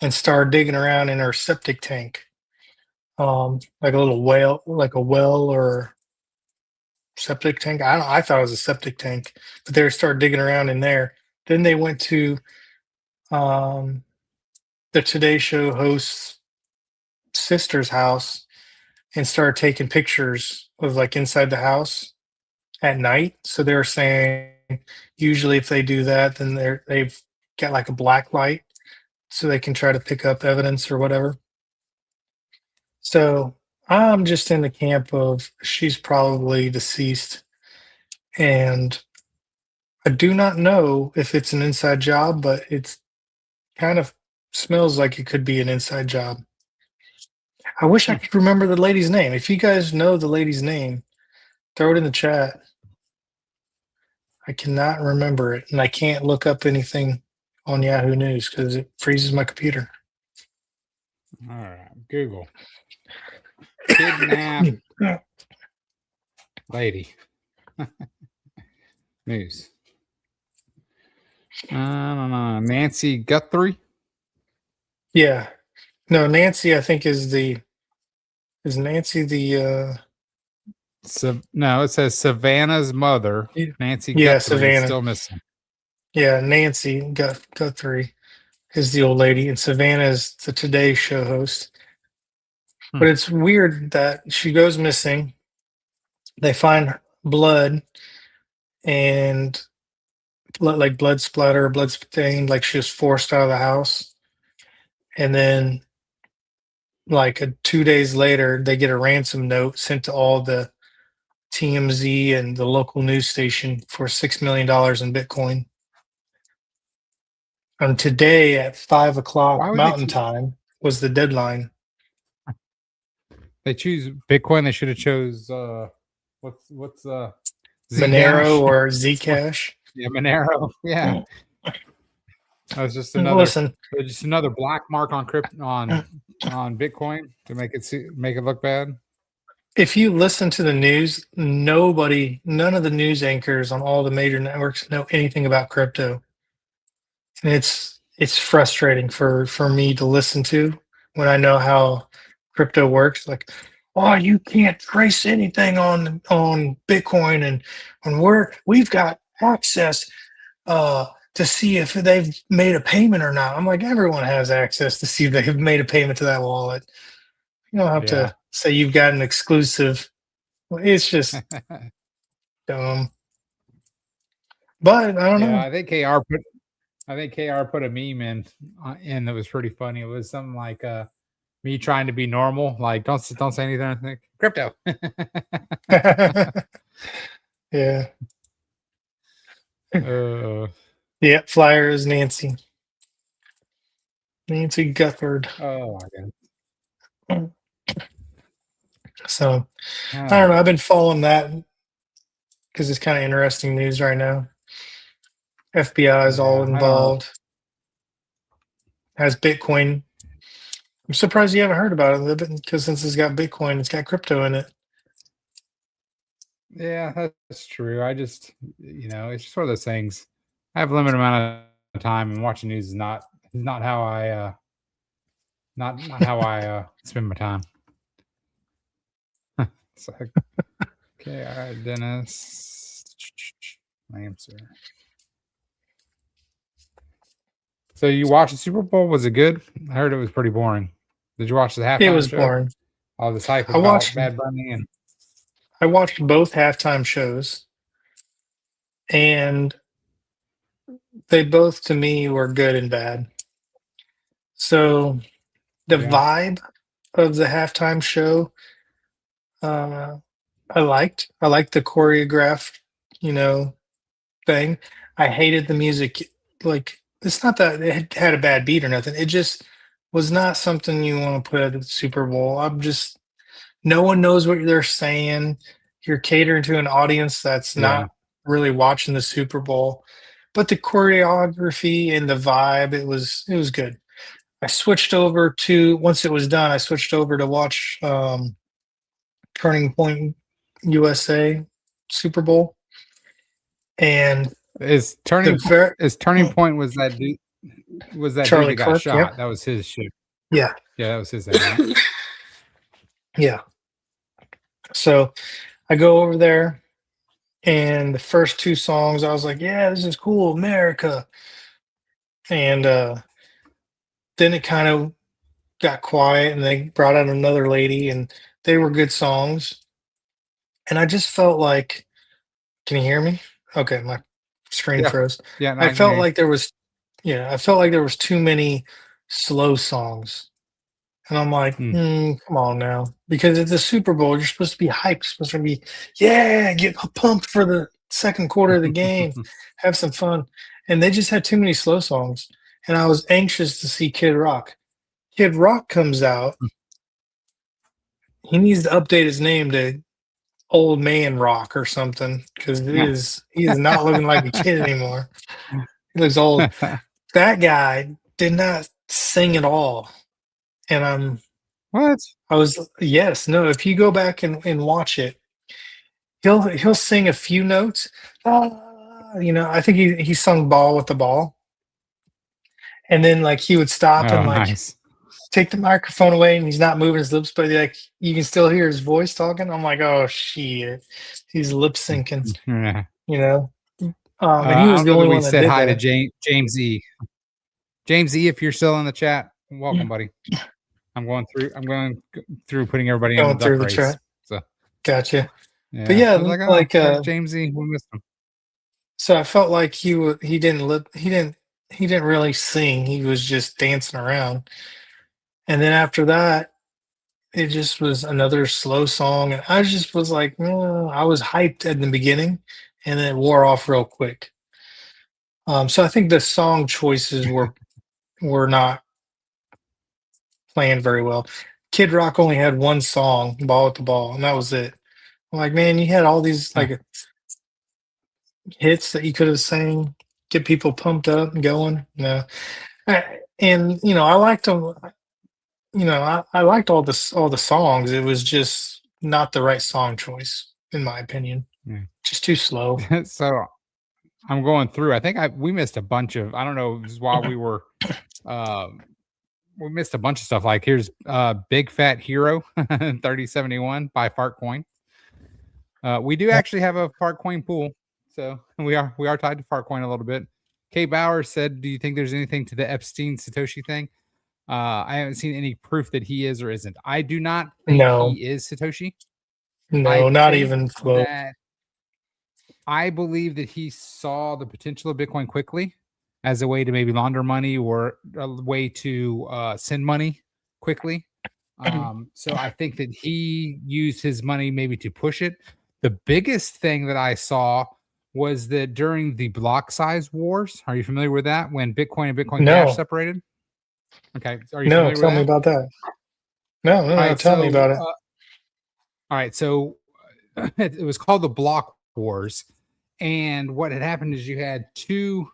and started digging around in her septic tank, like a little well, like a well or septic tank. I thought it was a septic tank, but they started digging around in there. Then they went to um, the Today Show host's sister's house and started taking pictures of like inside the house at night. So they were saying usually if they do that, then they've got like a black light so they can try to pick up evidence or whatever. So I'm just in the camp of she's probably deceased, and I do not know if it's an inside job, but it's kind of smells like it could be an inside job. I wish I could remember the lady's name. If you guys know the lady's name, throw it in the chat. I cannot remember it, and I can't look up anything on Yahoo News because it freezes my computer. All right, Google kidnap lady news. I don't know. Nancy Guthrie. Yeah, no, Nancy. I think is Nancy the No, it says Savannah's mother, Nancy yeah, Guthrie, is Savannah. still missing. Yeah, Nancy Guthrie is the old lady, and Savannah is the Today Show host. But it's weird that she goes missing. They find blood and like blood splatter, blood stain, like she was forced out of the house. And then, like 2 days later, they get a ransom note sent to all the TMZ and the local news station for $6 million in Bitcoin. And today at 5 o'clock Why would Mountain Time was the deadline. they choose Bitcoin? They should have chose what's Monero Zcash? or Zcash. Yeah, Monero. Yeah, that was just another black mark on on Bitcoin to make it look bad. If you listen to the news, none of the news anchors on all the major networks know anything about crypto. And it's frustrating for me to listen to when I know how crypto works. Like, oh, you can't trace anything on Bitcoin, and we've got access to see if they've made a payment or not. I'm like, everyone has access to see if they've made a payment to that wallet. You don't have to say you've got an exclusive. It's just dumb. But I don't know. I think KR put a meme in that was pretty funny. It was something like me trying to be normal, like don't say anything. Crypto. Yeah. Yeah, flyer is Nancy Guthard. Oh my god. So I don't know. I've been following that because it's kind of interesting news right now. FBI is all involved. Has Bitcoin. I'm surprised you haven't heard about it because since it's got Bitcoin, it's got crypto in it. Yeah, that's true. I just, it's just one of those things. I have a limited amount of time, and watching news is not how I not how I spend my time. It's like, okay, all right, Dennis. My answer. So you watched the Super Bowl? Was it good? I heard it was pretty boring. Did you watch the halftime show? It was boring. All this hype about Bad Bunny and I watched both halftime shows, and they both, to me, were good and bad. So the vibe of the halftime show, I liked the choreographed thing. I hated the music. Like, it's not that it had a bad beat or nothing. It just was not something you want to put at the Super Bowl. No one knows what they're saying. You're catering to an audience that's Yeah. not really watching the Super Bowl. But the choreography and the vibe, it was good. I switched over to once it was done, I switched over to watch Turning Point USA Super Bowl. And Is the very Turning Point was that dude Charlie that got Kirk, shot? yep. That was his shit. Yeah. Yeah, that was his thing, right? Yeah. So I go over there, and the first two songs, I was like, yeah, this is cool, America. And then it kind of got quiet, and they brought out another lady, and they were good songs. And I just felt like, can you hear me? Okay, my screen Yeah. froze. Yeah, no, I I can felt hear you. like there was, I felt like there was too many slow songs. And I'm like, come on now. Because it's a Super Bowl. You're supposed to be hyped. You're supposed to be, yeah, get pumped for the second quarter of the game. Have some fun. And they just had too many slow songs. And I was anxious to see Kid Rock. Kid Rock comes out. He needs to update his name to Old Man Rock or something. Because he is not looking like a kid anymore. He looks old. That guy did not sing at all. And What? if you go back and watch it, he'll sing a few notes. I think he sung Ball with the Ball. And then like he would stop Oh, and like nice. take the microphone away, and he's not moving his lips, but like you can still hear his voice talking. I'm like, oh shit. He's lip syncing, Yeah. And he I was don't the know that only we one that said did hi to that. James E. James E, if you're still in the chat, welcome, buddy. I'm going through putting everybody in the Going through duck the race. chat. So Gotcha. yeah. But yeah, I was like, oh, like there's James E. We missed him. so I felt like he didn't really sing. He was just dancing around. And then after that, it just was another slow song. And I just was like, I was hyped at the beginning, and then it wore off real quick. So I think the song choices were not planned very well. Kid Rock only had one song, "Ball with the Ball," and that was it. I'm like, man, you had all these like hits that you could have sang, get people pumped up and going. I liked them. I liked all the songs. It was just not the right song choice, in my opinion. Yeah. Just too slow. So I'm going through. I think we missed a bunch of. I don't know. This is while we were. We missed a bunch of stuff. Like here's Big Fat Hero 3071 by Fartcoin. We do actually have a Fartcoin pool, so we are tied to Fartcoin a little bit. Kay Bauer said, "Do you think there's anything to the Epstein Satoshi thing?" I haven't seen any proof that he is or isn't. I do not think No. he is Satoshi. No, not even close. I believe that he saw the potential of Bitcoin quickly as a way to maybe launder money or a way to send money quickly. So I think that he used his money maybe to push it. The biggest thing that I saw was that during the block size wars, are you familiar with that? When Bitcoin and Bitcoin Cash separated? Okay. Are you familiar with that? Tell me about that. No, tell me about it. All right. So it was called the block wars. And what had happened is you had two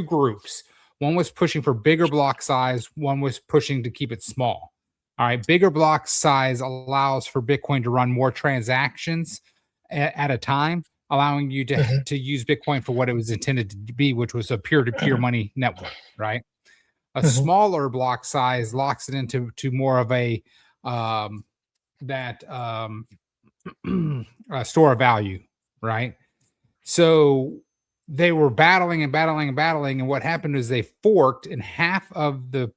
groups. One was pushing for bigger block size. One was pushing to keep it small. All right. Bigger block size allows for Bitcoin to run more transactions at a time, allowing you to use Bitcoin for what it was intended to be, which was a peer-to-peer money network, right? A smaller block size locks it into more of a store of value, right? So they were battling, and what happened is they forked, and half of the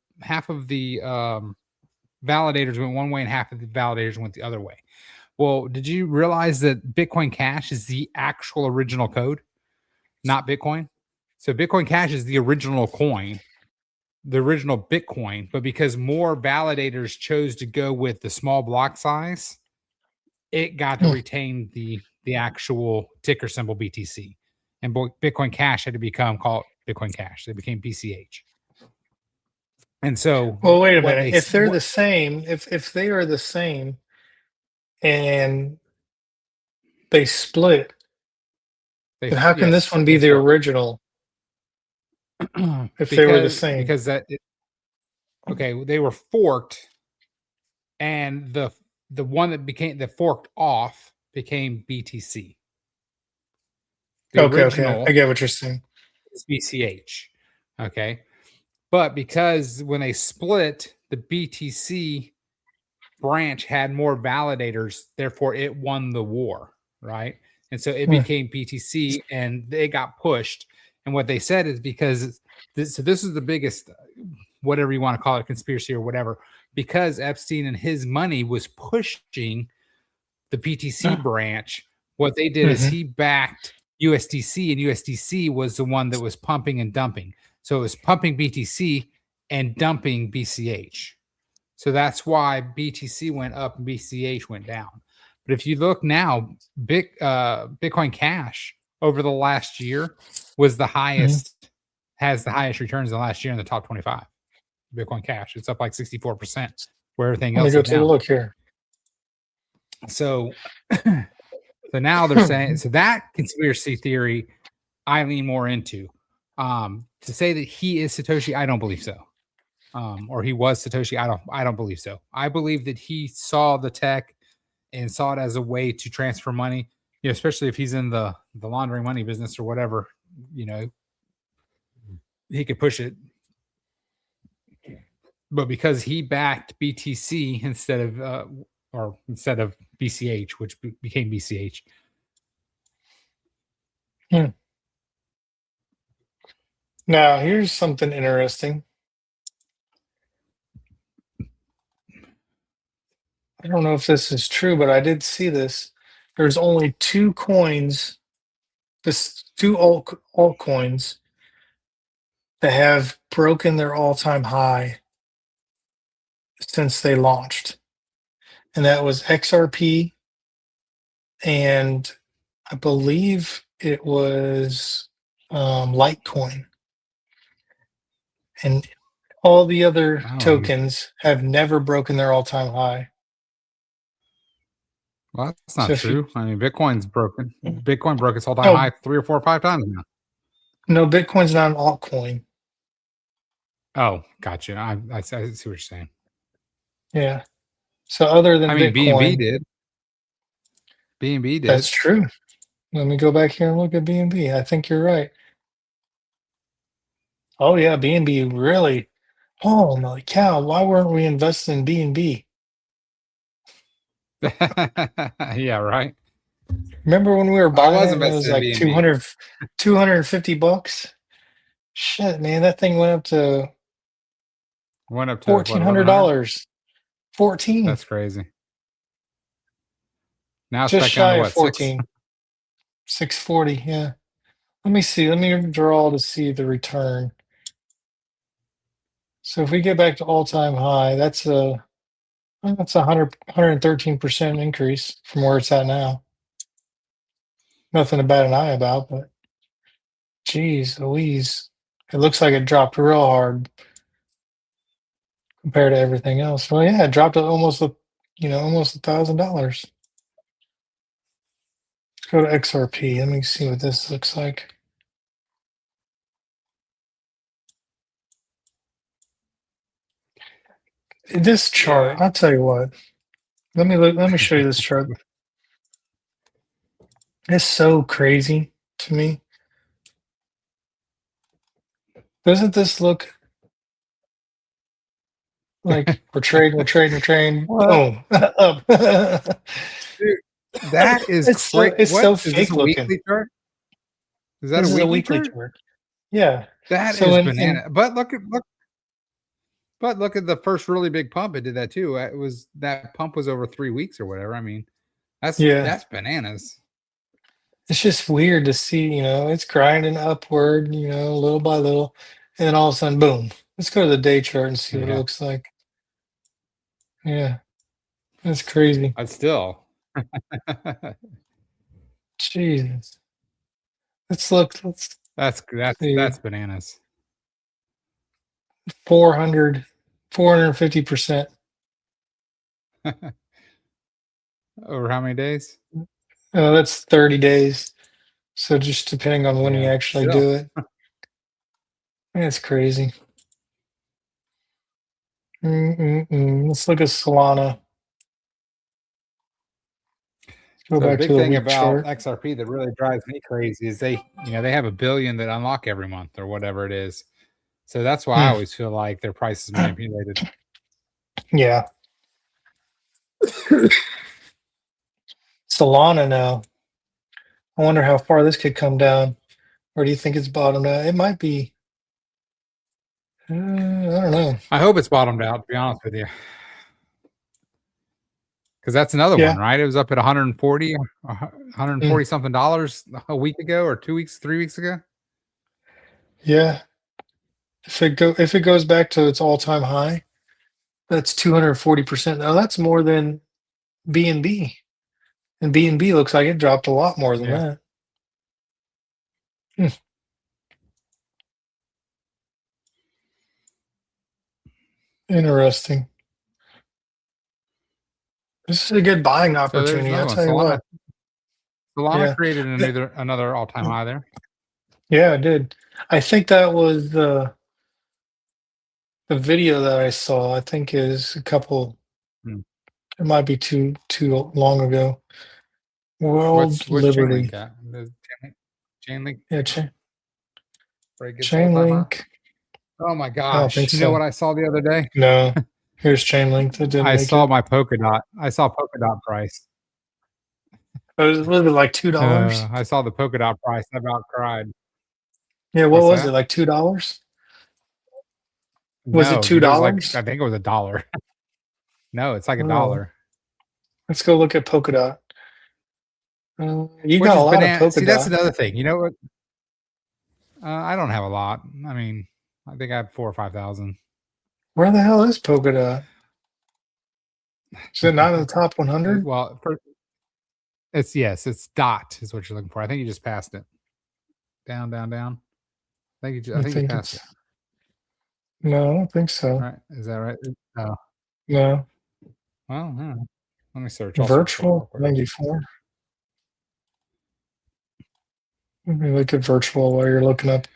validators went one way and half of the validators went the other way. Well, did you realize that Bitcoin Cash is the actual original code, not Bitcoin? So Bitcoin Cash is the original coin, the original Bitcoin, but because more validators chose to go with the small block size, it got to retain the the actual ticker symbol BTC, and Bitcoin Cash had to become called Bitcoin Cash. They became BCH. And so, well, wait a minute. If they're the same, if they are the same, and they split, then how can this one be the original? If they were the same, because okay, they were forked, and the one that forked off became BTC. Okay, I get what you're saying. It's BCH, okay, but because when they split, the BTC branch had more validators, therefore it won the war, right? And so it became BTC, and they got pushed. And what they said is because this is the biggest, whatever you want to call it, conspiracy or whatever, because Epstein and his money was pushing the BTC branch. What they did is he backed USDC, and USDC was the one that was pumping and dumping. So it was pumping BTC and dumping BCH. So that's why BTC went up and BCH went down. But if you look now, Bitcoin Cash over the last year was the highest, has the highest returns in the last year in the top 25. Bitcoin Cash, it's up like 64%, where everything else. Let me go take a look here. So now they're saying, so that conspiracy theory I lean more into. To say that he is Satoshi, I don't believe so. Or he was Satoshi, I don't believe so. I believe that he saw the tech and saw it as a way to transfer money, you know, especially if he's in the laundering money business or whatever, you know, he could push it. But because he backed BTC instead of BCH, which became BCH. Now, here's something interesting. I don't know if this is true, but I did see this. There's only two coins, two altcoins that have broken their all-time high since they launched. And that was XRP, and I believe it was Litecoin. And all the other tokens have never broken their all-time high. Well, that's not true. I mean, Bitcoin's broken. Bitcoin broke its all-time high 3 or 4 or 5 times now. No, Bitcoin's not an altcoin. Oh, gotcha. I see what you're saying. Yeah. So other than BNB Bitcoin, did. BNB did. That's true. Let me go back here and look at BNB. I think you're right. Oh yeah, BNB really. Oh my cow! Why weren't we investing in BNB? Yeah, right. Remember when we were buying it? It was like $250. Shit, man, that thing went up to $1,400. 14. That's crazy. Now it's just back shy down to of 14. 640. Yeah. Let me see. Let me draw to see the return. So if we get back to all-time high, that's a 113% increase from where it's at now. Nothing to bat an eye about, but geez Louise, it looks like it dropped real hard compared to everything else. Well, yeah, it dropped to almost $1,000. Let's go to XRP. Let me see what this looks like. This chart, I'll tell you what. Let me show you this chart. It's so crazy to me. Doesn't this look like we're trading? Boom. Up. Dude, that is it's so fake looking. Weekly chart? Is that a weekly chart? Yeah. That is banana. But look at the first really big pump. It did that too. That pump was over 3 weeks or whatever. I mean, that's bananas. It's just weird to see, it's grinding upward, little by little, and then all of a sudden, boom. Let's go to the day chart and see what it looks like. Yeah. That's crazy. I'd still. Jesus. Let's look. Let's see. That's bananas. 450%. Over how many days? That's 30 days. So just depending on when you Yeah, actually still. do it. That's crazy. Let's look at Solana. Go So the back big to the thing week about chart. XRP that really drives me crazy is they have 1 billion that unlock every month or whatever it is. So that's why I always feel like their price is manipulated. Yeah. Solana now. I wonder how far this could come down. Or do you think it's bottomed out? It might be. I don't know. I hope it's bottomed out, to be honest with you. Because that's another Yeah. one, right? It was up at 140 something dollars a week ago or 2 weeks, 3 weeks ago. Yeah. If it goes back to its all-time high, that's 240%. Now that's more than BNB. And BNB looks like it dropped a lot more than Yeah. that. Interesting. This is a good buying So there's opportunity. another I'll one. tell you what. Solana Yeah. created another all-time high there. Yeah, I did. I think that was the video that I saw. I think is a couple. Hmm. It might be too long ago. World What's Liberty. Chainlink at? Chainlink Yeah, break its all-time high? Chainlink. Oh my I don't think gosh! You know so. what I saw the other day? No. Here's Chainlink that didn't I make saw it. my Polkadot. I saw Polkadot price. It was a little bit like $2. I saw the Polkadot price. I about cried. Yeah, what What's was it? that? Like $2? Was it No, two dude, it was like dollars? I think it was $1. No, it's like Oh, $1. let's go look at Polkadot. You Which got a is lot of banana. See, that's Polkadot. another thing. You know what? I don't have a lot. I mean, I think I have 4,000 or 5,000. Where the hell is Polkadot? Is it not in the top 100? Well, it's dot is what you're looking for. I think you just passed it. Down, down, down. I think I you think passed it's it. no, I don't think All so. right, is that right? Oh, No. well, yeah. Let me search. I'll search for it real Virtual quick. 94. Let me look at virtual while you're looking up.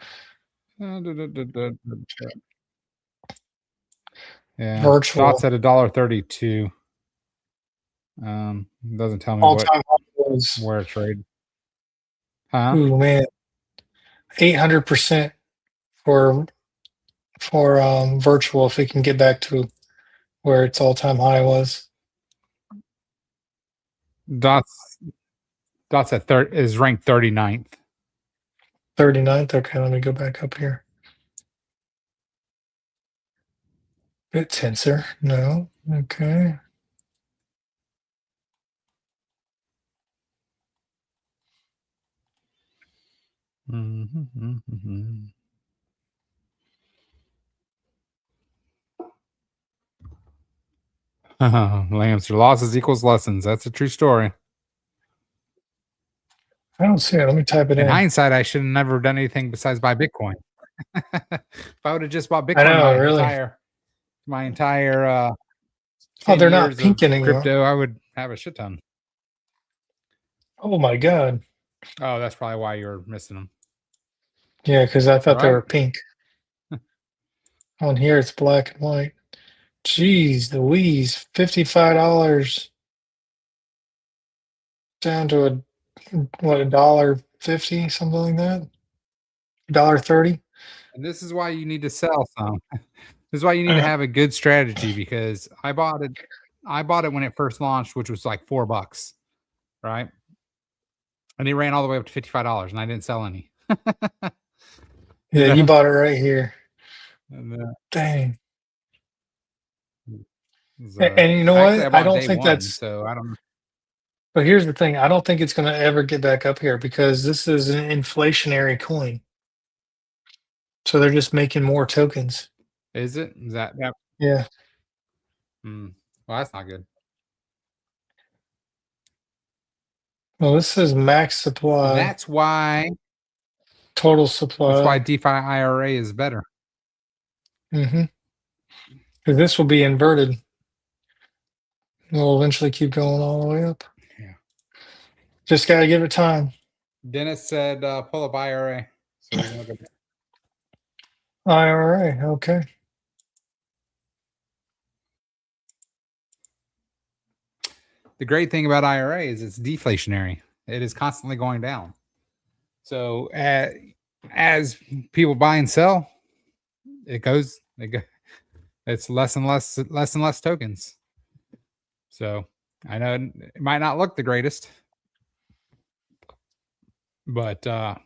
Yeah, Virtual. dot's at $1.32. Doesn't tell me All-time high was, where it's traded. Huh? ooh man, 800% for virtual if it can get back to where its all-time high was. Dot's is ranked 39th. 39th. Okay, let me go back up here. Bit tensor. No. Okay. Lambs, losses equals lessons. That's a true story. I don't see it. Let me type it In in. hindsight, I should have never done anything besides buy Bitcoin. If I would have just bought I Bitcoin know, really. my entire Oh, 10 they're not years pink of anymore. crypto, I would have a shit ton. Oh my god. Oh, that's probably why you're missing them. Yeah, because I thought they Right? were pink. On here, it's black and white. Jeez Louise, $55 down to $1.50, something like that. $1.30. And this is why you need to sell some. This is why you need to have a good strategy because I bought it when it first launched, which was like $4, right? And it ran all the way up to $55 and I didn't sell any. Yeah, you bought it right here. And, Dang. was, And you know actually, I what? I bought don't day think one, that's. so I don't. But here's the thing. I don't think it's going to ever get back up here because this is an inflationary coin. So they're just making more tokens. Is it? Is that? Yeah. Well, that's not good. Well, this is max supply, That's why total supply. DeFi-IRA is better. Mm-hmm. Because this will be inverted. It'll eventually keep going all the way up. Yeah. Just got to give it time. Dennis said pull up IRA. So we can look at IRA, okay. the great thing about IRA is it's deflationary. It is constantly going down. So as people buy and sell, it's less and less tokens. So I know it might not look the greatest, but well,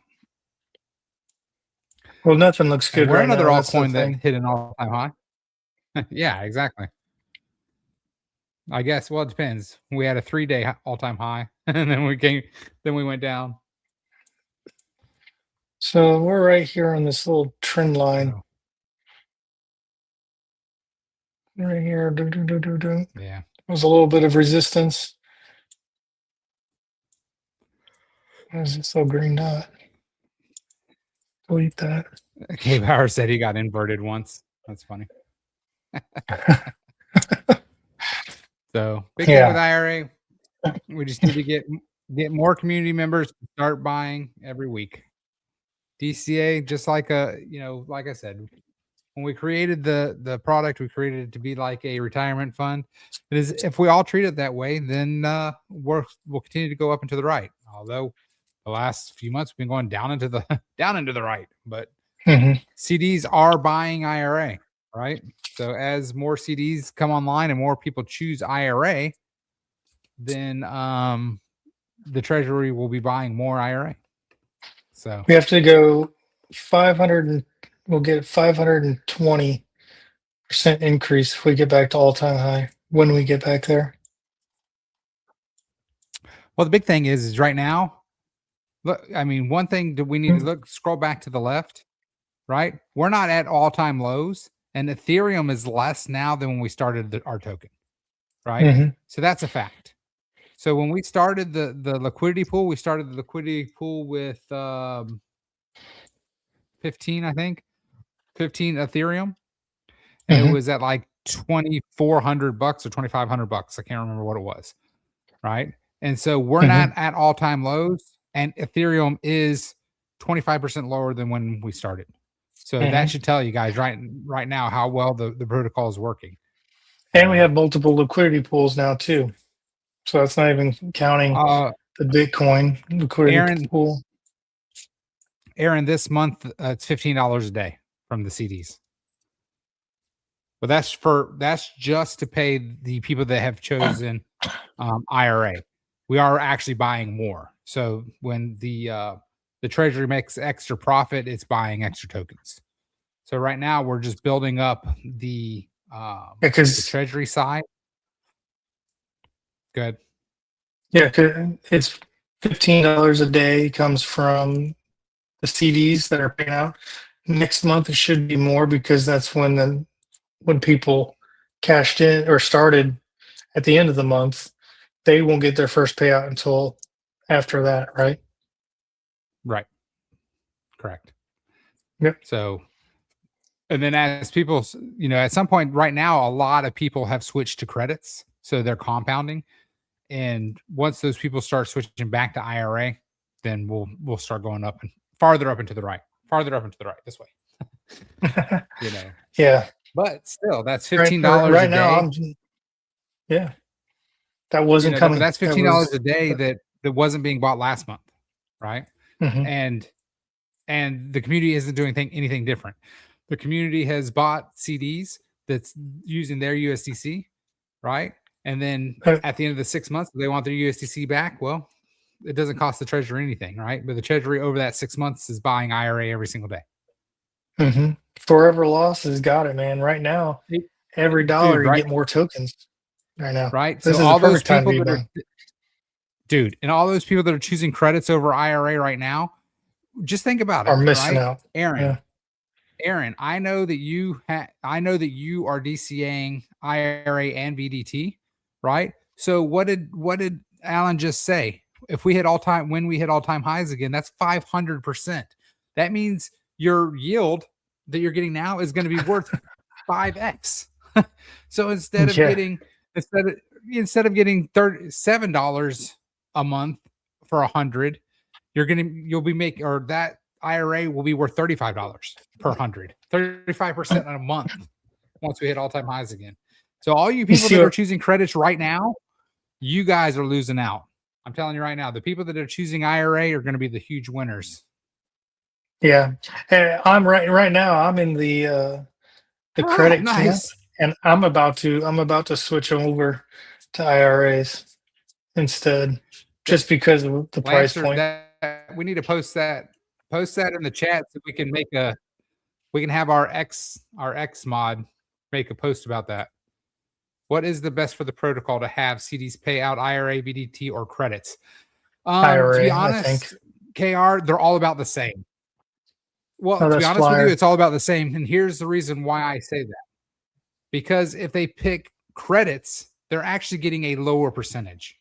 nothing looks good we're right another now. That's the altcoin that thing. hit an all-time high. Yeah, exactly. I guess. Well, it depends. We had a 3-day all-time high, and then we went down. So we're right here on this little trend line. So, right here. yeah. There's a little bit of resistance. Why is this little green dot? Delete that. K Power said he got inverted once. That's funny. So big thing with IRA, we just need to get more community members to start buying every week. DCA, just like like I said, when we created the product, we created it to be like a retirement fund. It is, if we all treat it that way, then we'll continue to go up and to the right. Although the last few months we've been going down into the right, but CDs are buying IRA, right? So as more CDs come online and more people choose IRA, then the Treasury will be buying more IRA. So we have to go 500 and we'll get 520% increase if we get back to all-time high when we get back there. Well, the big thing is right now, look, I mean, one thing that we need to scroll back to the left, right? We're not at all-time lows, and Ethereum is less now than when we started our token, right? So that's a fact. So when we started the liquidity pool, we started the liquidity pool with 15, I think, 15 Ethereum, and it was at like $2,400 or $2,500. I can't remember what it was, right? And so we're not at all-time lows, and Ethereum is 25% lower than when we started. So that should tell you guys right now how well the protocol is working. And we have multiple liquidity pools now too. So that's not even counting the Bitcoin liquidity pool. Aaron, this month it's $15 a day from the CDs. But that's just to pay the people that have chosen IRA. We are actually buying more. So when the Treasury makes extra profit, it's buying extra tokens. So right now we're just building up the Treasury side. Good. Yeah, it's $15 a day comes from the CDs that are paying out. Next month it should be more because that's when people cashed in or started at the end of the month. They won't get their first payout until after that, right? Right. Correct. Yep. So, and then as people, at some point right now, a lot of people have switched to credits. So they're compounding. And once those people start switching back to IRA, then we'll start going up and farther up and to the right this way. Yeah. But still, that's $15 right a now. day. That wasn't coming. That's $15 a day that wasn't being bought last month, right? And the community isn't doing anything different. The community has bought CDs that's using their USDC, right? And then at the end of the 6 months, if they want their USDC back, well, it doesn't cost the Treasury anything, right? But the Treasury over that 6 months is buying IRA every single day. Forever Loss has got it, man. Right now, every dollar you get more tokens. Right now, right? This so is all the those perfect people and all those people that are choosing credits over IRA right now, just think about it. Are missing out, Aaron. Yeah. Aaron, I know that you are DCAing IRA and VDT, right? So what did Alan just say? if we hit when we hit all-time highs again, that's 500%. That means your yield that you're getting now is going to be worth 5x. So instead of getting getting $37 a month for 100, you'll be making, or that IRA will be worth $35 per 100, 35% in a month once we hit all-time highs again. So all you people that are choosing credits right now, you guys are losing out. I'm telling you right now, the people that are choosing IRA are going to be the huge winners. Yeah, and I'm right now. I'm in the credit camp, and I'm about to switch over to IRAs instead, just because of the price point. We need to post that in the chat so we can have our X mod make a post about that. What is the best for the protocol to have? CDs pay out IRA, VDT, or credits? IRA, to be honest, KR, they're all about the same. Well, to be honest with you, it's all about the same. And here's the reason why I say that. Because if they pick credits, they're actually getting a lower percentage,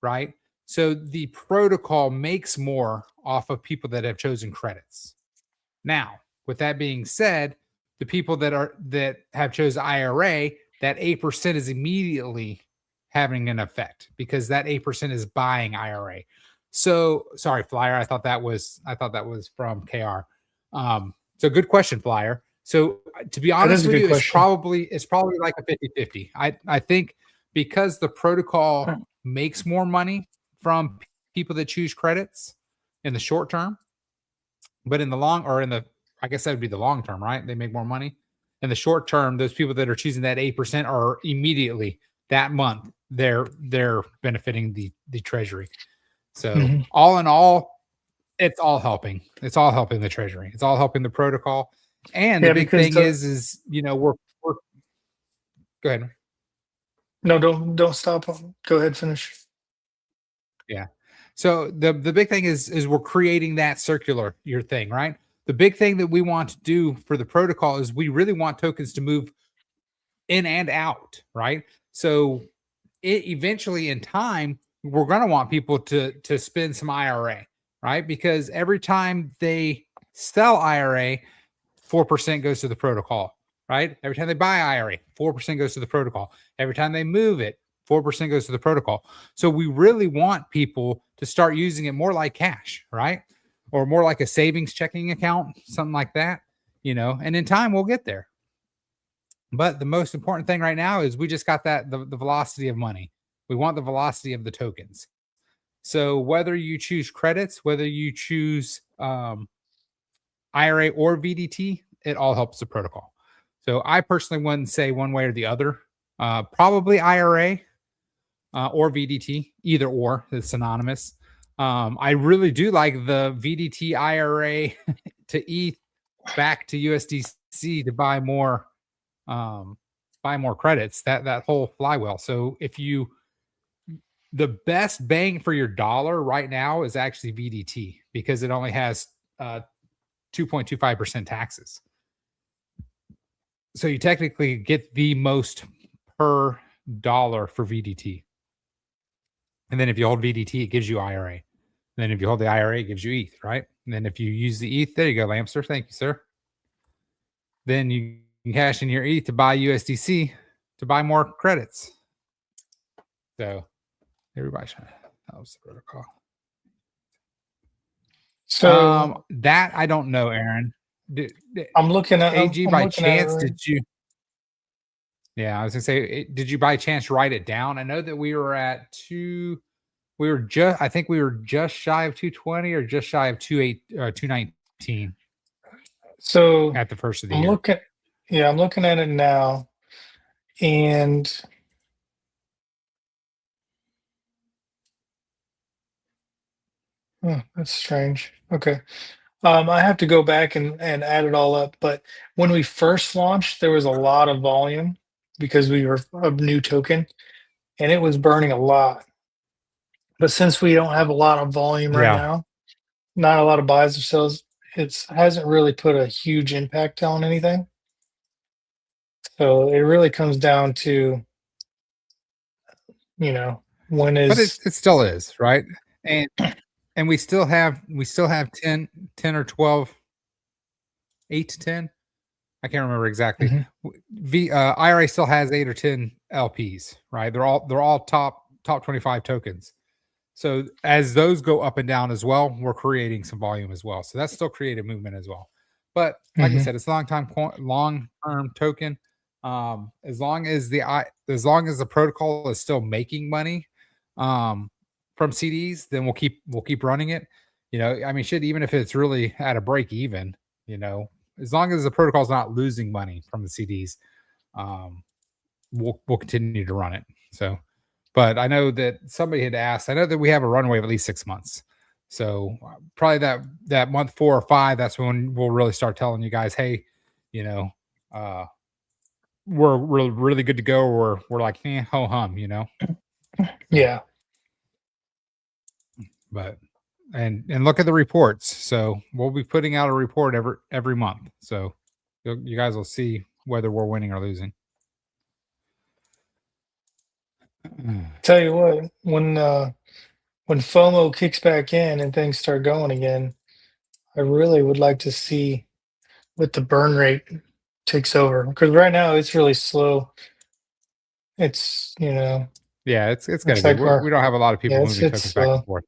right? So the protocol makes more off of people that have chosen credits. Now, with that being said, the people that have chosen IRA, that 8% is immediately having an effect because that 8% is buying IRA. So sorry, Flyer. I thought that was from KR. So good question, Flyer. So to be honest with you, it's probably like a 50-50. I think because the protocol makes more money from people that choose credits in the short term, but in the long, or in the, I guess that would be the long term, right? They make more money. In the short term, those people that are choosing that 8% are immediately that month they're benefiting the treasury. So all in all, it's all helping. It's all helping the treasury. It's all helping the protocol. And the big thing is we're go ahead. No, don't stop. Go ahead, finish. Yeah. So the big thing is we're creating that circular thing, right? The big thing that we want to do for the protocol is we really want tokens to move in and out, right? So eventually in time, we're going to want people to spend some IRA, right? Because every time they sell IRA, 4% goes to the protocol, right? Every time they buy IRA, 4% goes to the protocol. Every time they move it, 4% goes to the protocol. So we really want people to start using it more like cash, right? Or more like a savings checking account, something like that, and in time we'll get there. But the most important thing right now is we just got the velocity of money. We want the velocity of the tokens. So whether you choose credits, whether you choose IRA or VDT, it all helps the protocol. So I personally wouldn't say one way or the other. Probably IRA or VDT, either or. It's synonymous. I really do like the VDT IRA to ETH back to USDC to buy more credits. That whole flywheel. So the best bang for your dollar right now is actually VDT because it only has 2.25% taxes. So you technically get the most per dollar for VDT. And then if you hold VDT, it gives you IRA. And then if you hold the IRA, it gives you ETH, right? And then if you use the ETH, there you go, Lamster. Thank you, sir. Then you can cash in your ETH to buy USDC to buy more credits. So everybody trying to help the protocol. So that I don't know, Aaron. I'm looking at AG by chance. Did you? Yeah, I was gonna say, did you by chance write it down? I know that we were at I think we were just shy of 220 or just shy of 219. So at the first of the year. I'm looking at it now, and that's strange. Okay. I have to go back and add it all up. But when we first launched, there was a lot of volume because we were a new token and it was burning a lot. But since we don't have a lot of volume right now, not a lot of buys or sells, it hasn't really put a huge impact on anything. So it really comes down to, when is. But it still is, right? and we still have 10 or 12, 8 to 10. I can't remember exactly. IRA still has 8 or 10 LPs, right? They're all top 25 tokens. So as those go up and down as well, we're creating some volume as well. So that's still creative movement as well. But like I said, it's long term token. As long as the protocol is still making money from CDs, then we'll keep running it. I mean, shit, even if it's really at a break even, as long as the protocol is not losing money from the CDs, we'll continue to run it. So, but I know that somebody had asked. I know that we have a runway of at least 6 months. So probably that month 4 or 5, that's when we'll really start telling you guys, hey, we're really good to go. Or we're like, ho hum, Yeah. But and look at the reports. So we'll be putting out a report every month. So you guys will see whether we're winning or losing. Tell you what, when FOMO kicks back in and things start going again, I really would like to see what the burn rate takes over, because right now it's really slow. It's yeah, it's gonna it's be. like We don't have a lot of people moving tokens back and forth.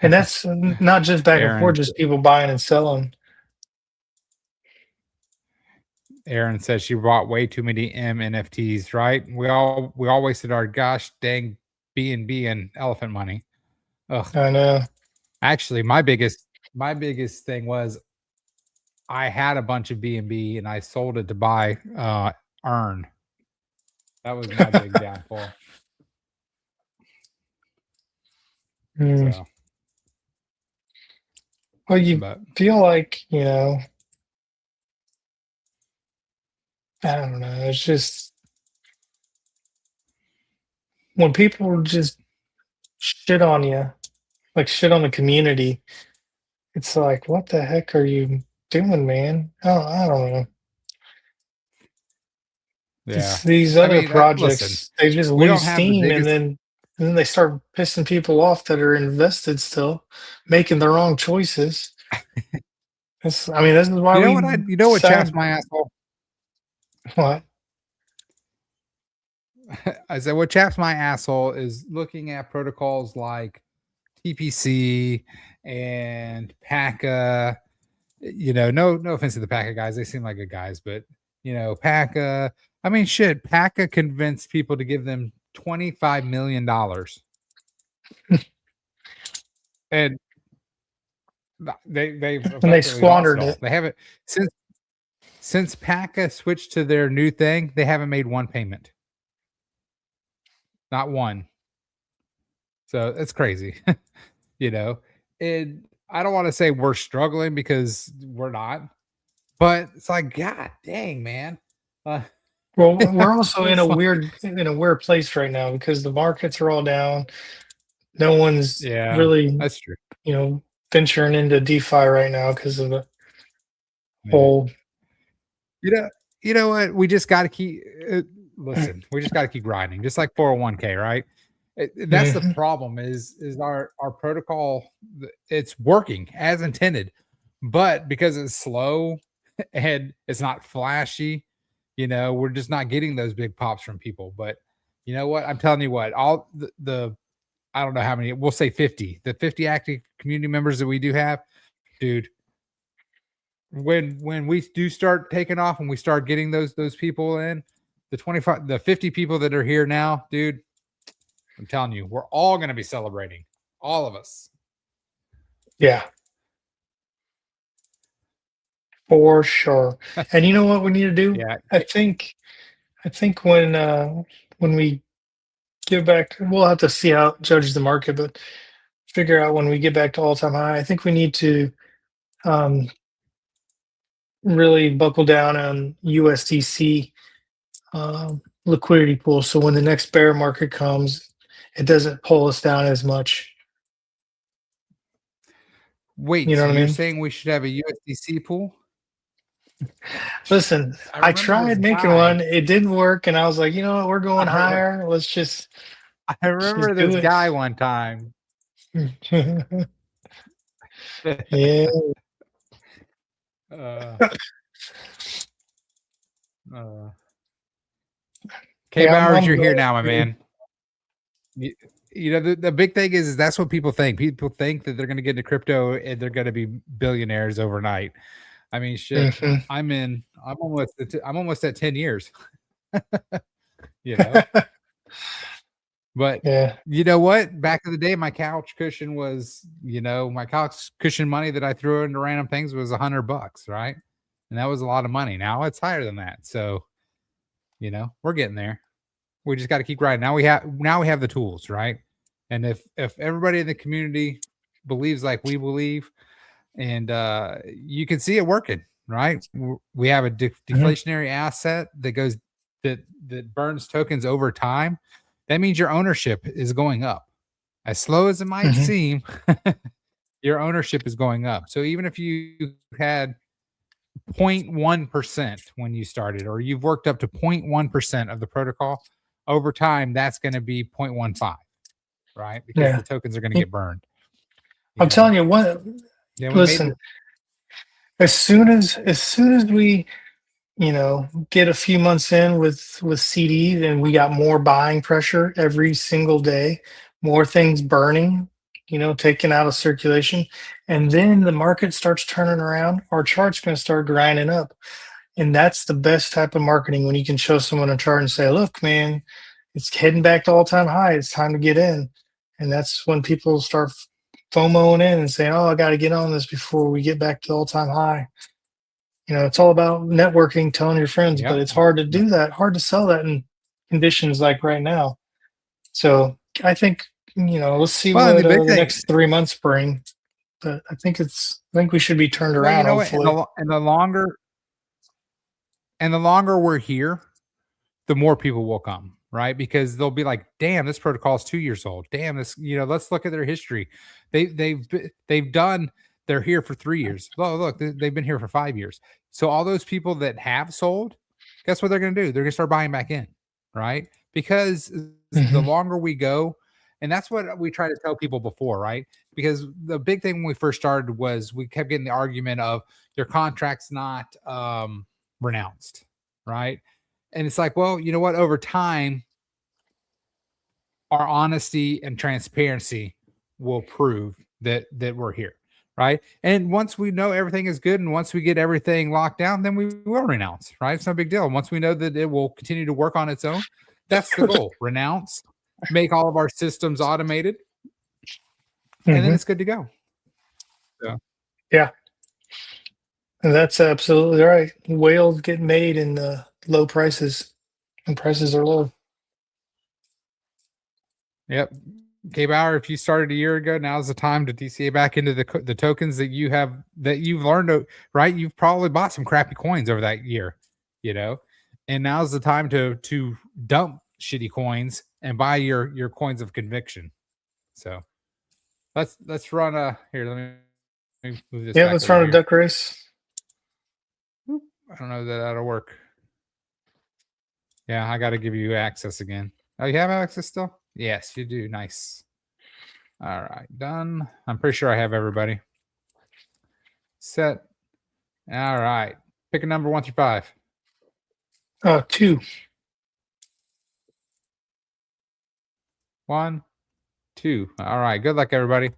And that's not just back and forth, just people buying and selling. Aaron says she bought way too many NFTs, right? We all wasted our gosh dang BNB and elephant money. Ugh. I know. Actually, my biggest thing was I had a bunch of BNB and I sold it to buy Earn. That was my big downfall. So. Well, you feel like, I don't know. It's just when people just shit on you, like shit on the community, it's like, what the heck are you doing, man? I don't know. Yeah. These other projects, they just lose steam and then they start pissing people off that are invested still, making the wrong choices. This is why what chaps my asshole? What? I said what chaps my asshole is looking at protocols like TPC and PACA. No offense to the PACA guys, they seem like good guys, but PACA. I mean, shit, PACA convinced people to give them $25 million, and they squandered it. They haven't since PACA switched to their new thing. They haven't made one payment, not one. So it's crazy, And I don't want to say we're struggling because we're not, but it's like, God dang, man. Well, we're also in a weird place right now because the markets are all down. No one's really, that's true. Venturing into DeFi right now because of the whole. You know what? We just got to keep listen. We just got to keep grinding, just like 401k, right? That's the problem. Is our protocol? It's working as intended, but because it's slow and it's not flashy. We're just not getting those big pops from people. But you know what? I'm telling you what, all the I don't know how many, we'll say 50, the 50 active community members that we do have, dude, when we do start taking off and we start getting those people in, the 50 people that are here now, dude, I'm telling you, we're all going to be celebrating, all of us. Yeah. For sure. And you know what we need to do? Yeah. I think when we get back, we'll have to see how it judges the market, but figure out when we get back to all-time high. I think we need to really buckle down on USDC liquidity pool. So when the next bear market comes, it doesn't pull us down as much. Wait, you know what I mean? You're saying we should have a USDC pool? Listen, I tried making one. It didn't work. And I was like, you know what? We're going higher. Let's just I remember do this it. guy one time. Yeah. Uh, K Yeah, Bowers, I'm you're here going now, my through. man. You know, the big thing is that's what people think. People think that they're going to get into crypto and they're going to be billionaires overnight. I mean, shit. Mhm. I'm almost at 10 years. You know, but Yeah. you know what? Back in the day, my couch cushion was, my couch cushion money that I threw into random things was $100, right? And that was a lot of money. Now it's higher than that. So, we're getting there. We just got to keep grinding. Now we have the tools, right? And if everybody in the community believes like we believe, and you can see it working, right? We have a deflationary asset that burns tokens over time. That means your ownership is going up. As slow as it might Mhm. seem, your ownership is going up. So even if you had 0.1% when you started, or you've worked up to 0.1% of the protocol, over time, that's going to be 0.15, right? Because Yeah. the tokens are going to get burned. I'm telling you what. Yeah, we made Listen, as soon as we, get a few months in with CDs and we got more buying pressure every single day, more things burning, taken out of circulation, and then the market starts turning around, our chart's going to start grinding up. And that's the best type of marketing, when you can show someone a chart and say, look, man, it's heading back to all-time high. It's time to get in. And that's when people start FOMOing in and saying, oh, I got to get on this before we get back to all-time high. It's all about networking, telling your friends, but Yep. it's hard to do that, hard to sell that in conditions like right now. So I think, let's see Well, and what the big the thing, next 3 months bring. But I think we should be turned well, you around, know what? And hopefully. the longer we're here, the more people will come, right? Because they'll be like, "Damn, this protocol is 2 years old. Damn, this, let's look at their history. They've done. They're here for 3 years. Oh, look, they've been here for 5 years. So all those people that have sold, guess what they're going to do? They're going to start buying back in, right? Because the Mhm. longer we go, and that's what we try to tell people before, right? Because the big thing when we first started was we kept getting the argument of your contract's not renounced, right? And it's like, well, you know what? Over time, our honesty and transparency will prove that we're here, right? And once we know everything is good, and once we get everything locked down, then we will renounce, right? It's no big deal. And once we know that it will continue to work on its own, that's the goal. Renounce, make all of our systems automated, and then Mhm. it's good to go. So, Yeah. And that's absolutely right. Whales get made in the low prices, and prices are low. yep. K Bauer, if you started a year ago, now's the time to DCA back into the tokens that you've learned, right? You've probably bought some crappy coins over that year, and now's the time to dump shitty coins and buy your coins of conviction. So let's run here. Let me move this Yeah, back let's over run a here. duck race. I don't know that that'll work. Yeah, I got to give you access again. Oh, you have access still? Yes, you do. Nice. All right, done. I'm pretty sure I have everybody set. All right, pick a number 1 through 5. 2. 1, 2. All right, good luck, everybody.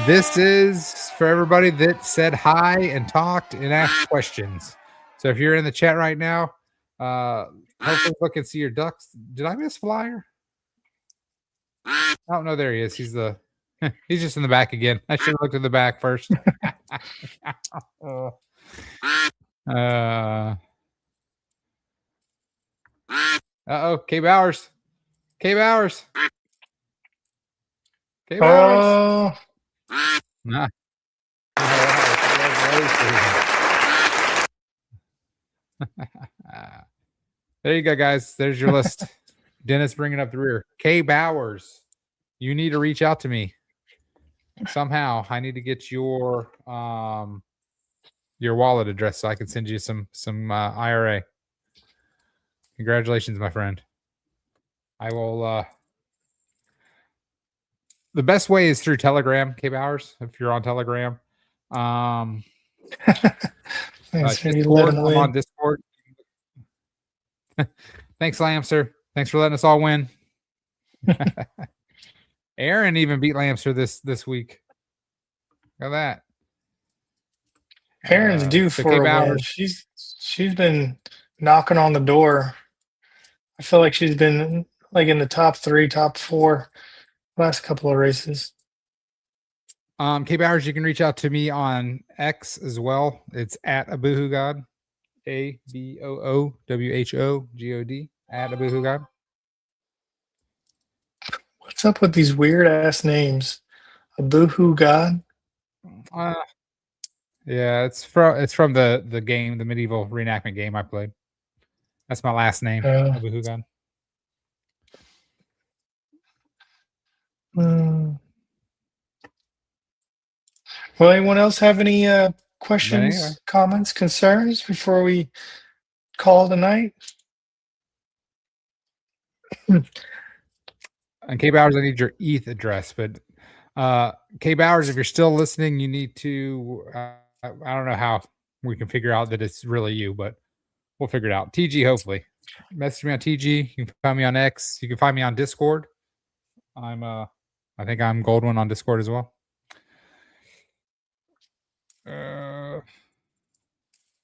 This is for everybody that said hi and talked and asked questions. So if you're in the chat right now, hopefully look and see your ducks. Did I miss Flyer? Oh no, there he is. He's just in the back again. I should have looked at the back first. Uh-oh, K Bowers. K Bowers. K Bowers. Oh, Nah. There you go, guys. There's your list. Dennis bringing up the rear. K Bowers, you need to reach out to me somehow. I need to get your wallet address so I can send you some IRA. Congratulations, my friend. I will the best way is through Telegram, Cape Hours, if you're on Telegram. Thanks for you let Discord, him I'm win. on Discord. Thanks, Lamster. Thanks for letting us all win. Aaron even beat Lamster this week. Look at that. Aaron's due so for Cape a win. Hours. She's been knocking on the door. I feel like she's been like in the top 3, top 4 last couple of races. Cape Hours, you can reach out to me on X as well. It's at AbooHooGod, ABOOWHOGOD, at AbooHooGod. What's up with these weird ass names? A boohoo god? Yeah, it's from the game, the medieval reenactment game I played. That's my last name, AbooHooGod. Well, anyone else have any questions, anyway. comments, concerns before we call tonight? On Cape Hours, I need your ETH address, but Cape Hours, if you're still listening, you need to. I don't know how we can figure out that it's really you, but we'll figure it out. TG, hopefully, message me on TG. You can find me on X. You can find me on Discord. I think I'm Goldwyn on Discord as well.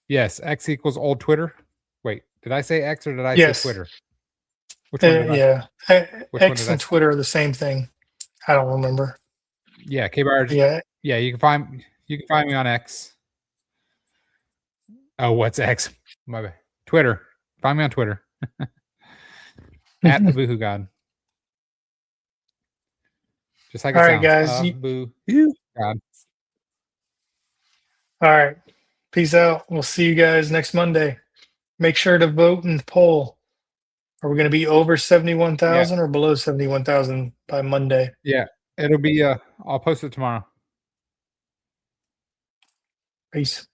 Yes, X equals old Twitter. Wait, did I say X or did I say Twitter? Which one did yeah, which X one and Twitter are the same thing. I don't remember. Yeah, Cape Hours. Yeah, you can find me on X. Oh, what's X? My bad. Twitter. Find me on Twitter. At AbooHooGod. Just like it all sounds. right, guys. AbooHooGod. All right. Peace out. We'll see you guys next Monday. Make sure to vote and poll. Are we going to be over 71,000 or below 71,000 by Monday? Yeah, it'll be. I'll post it tomorrow. Peace.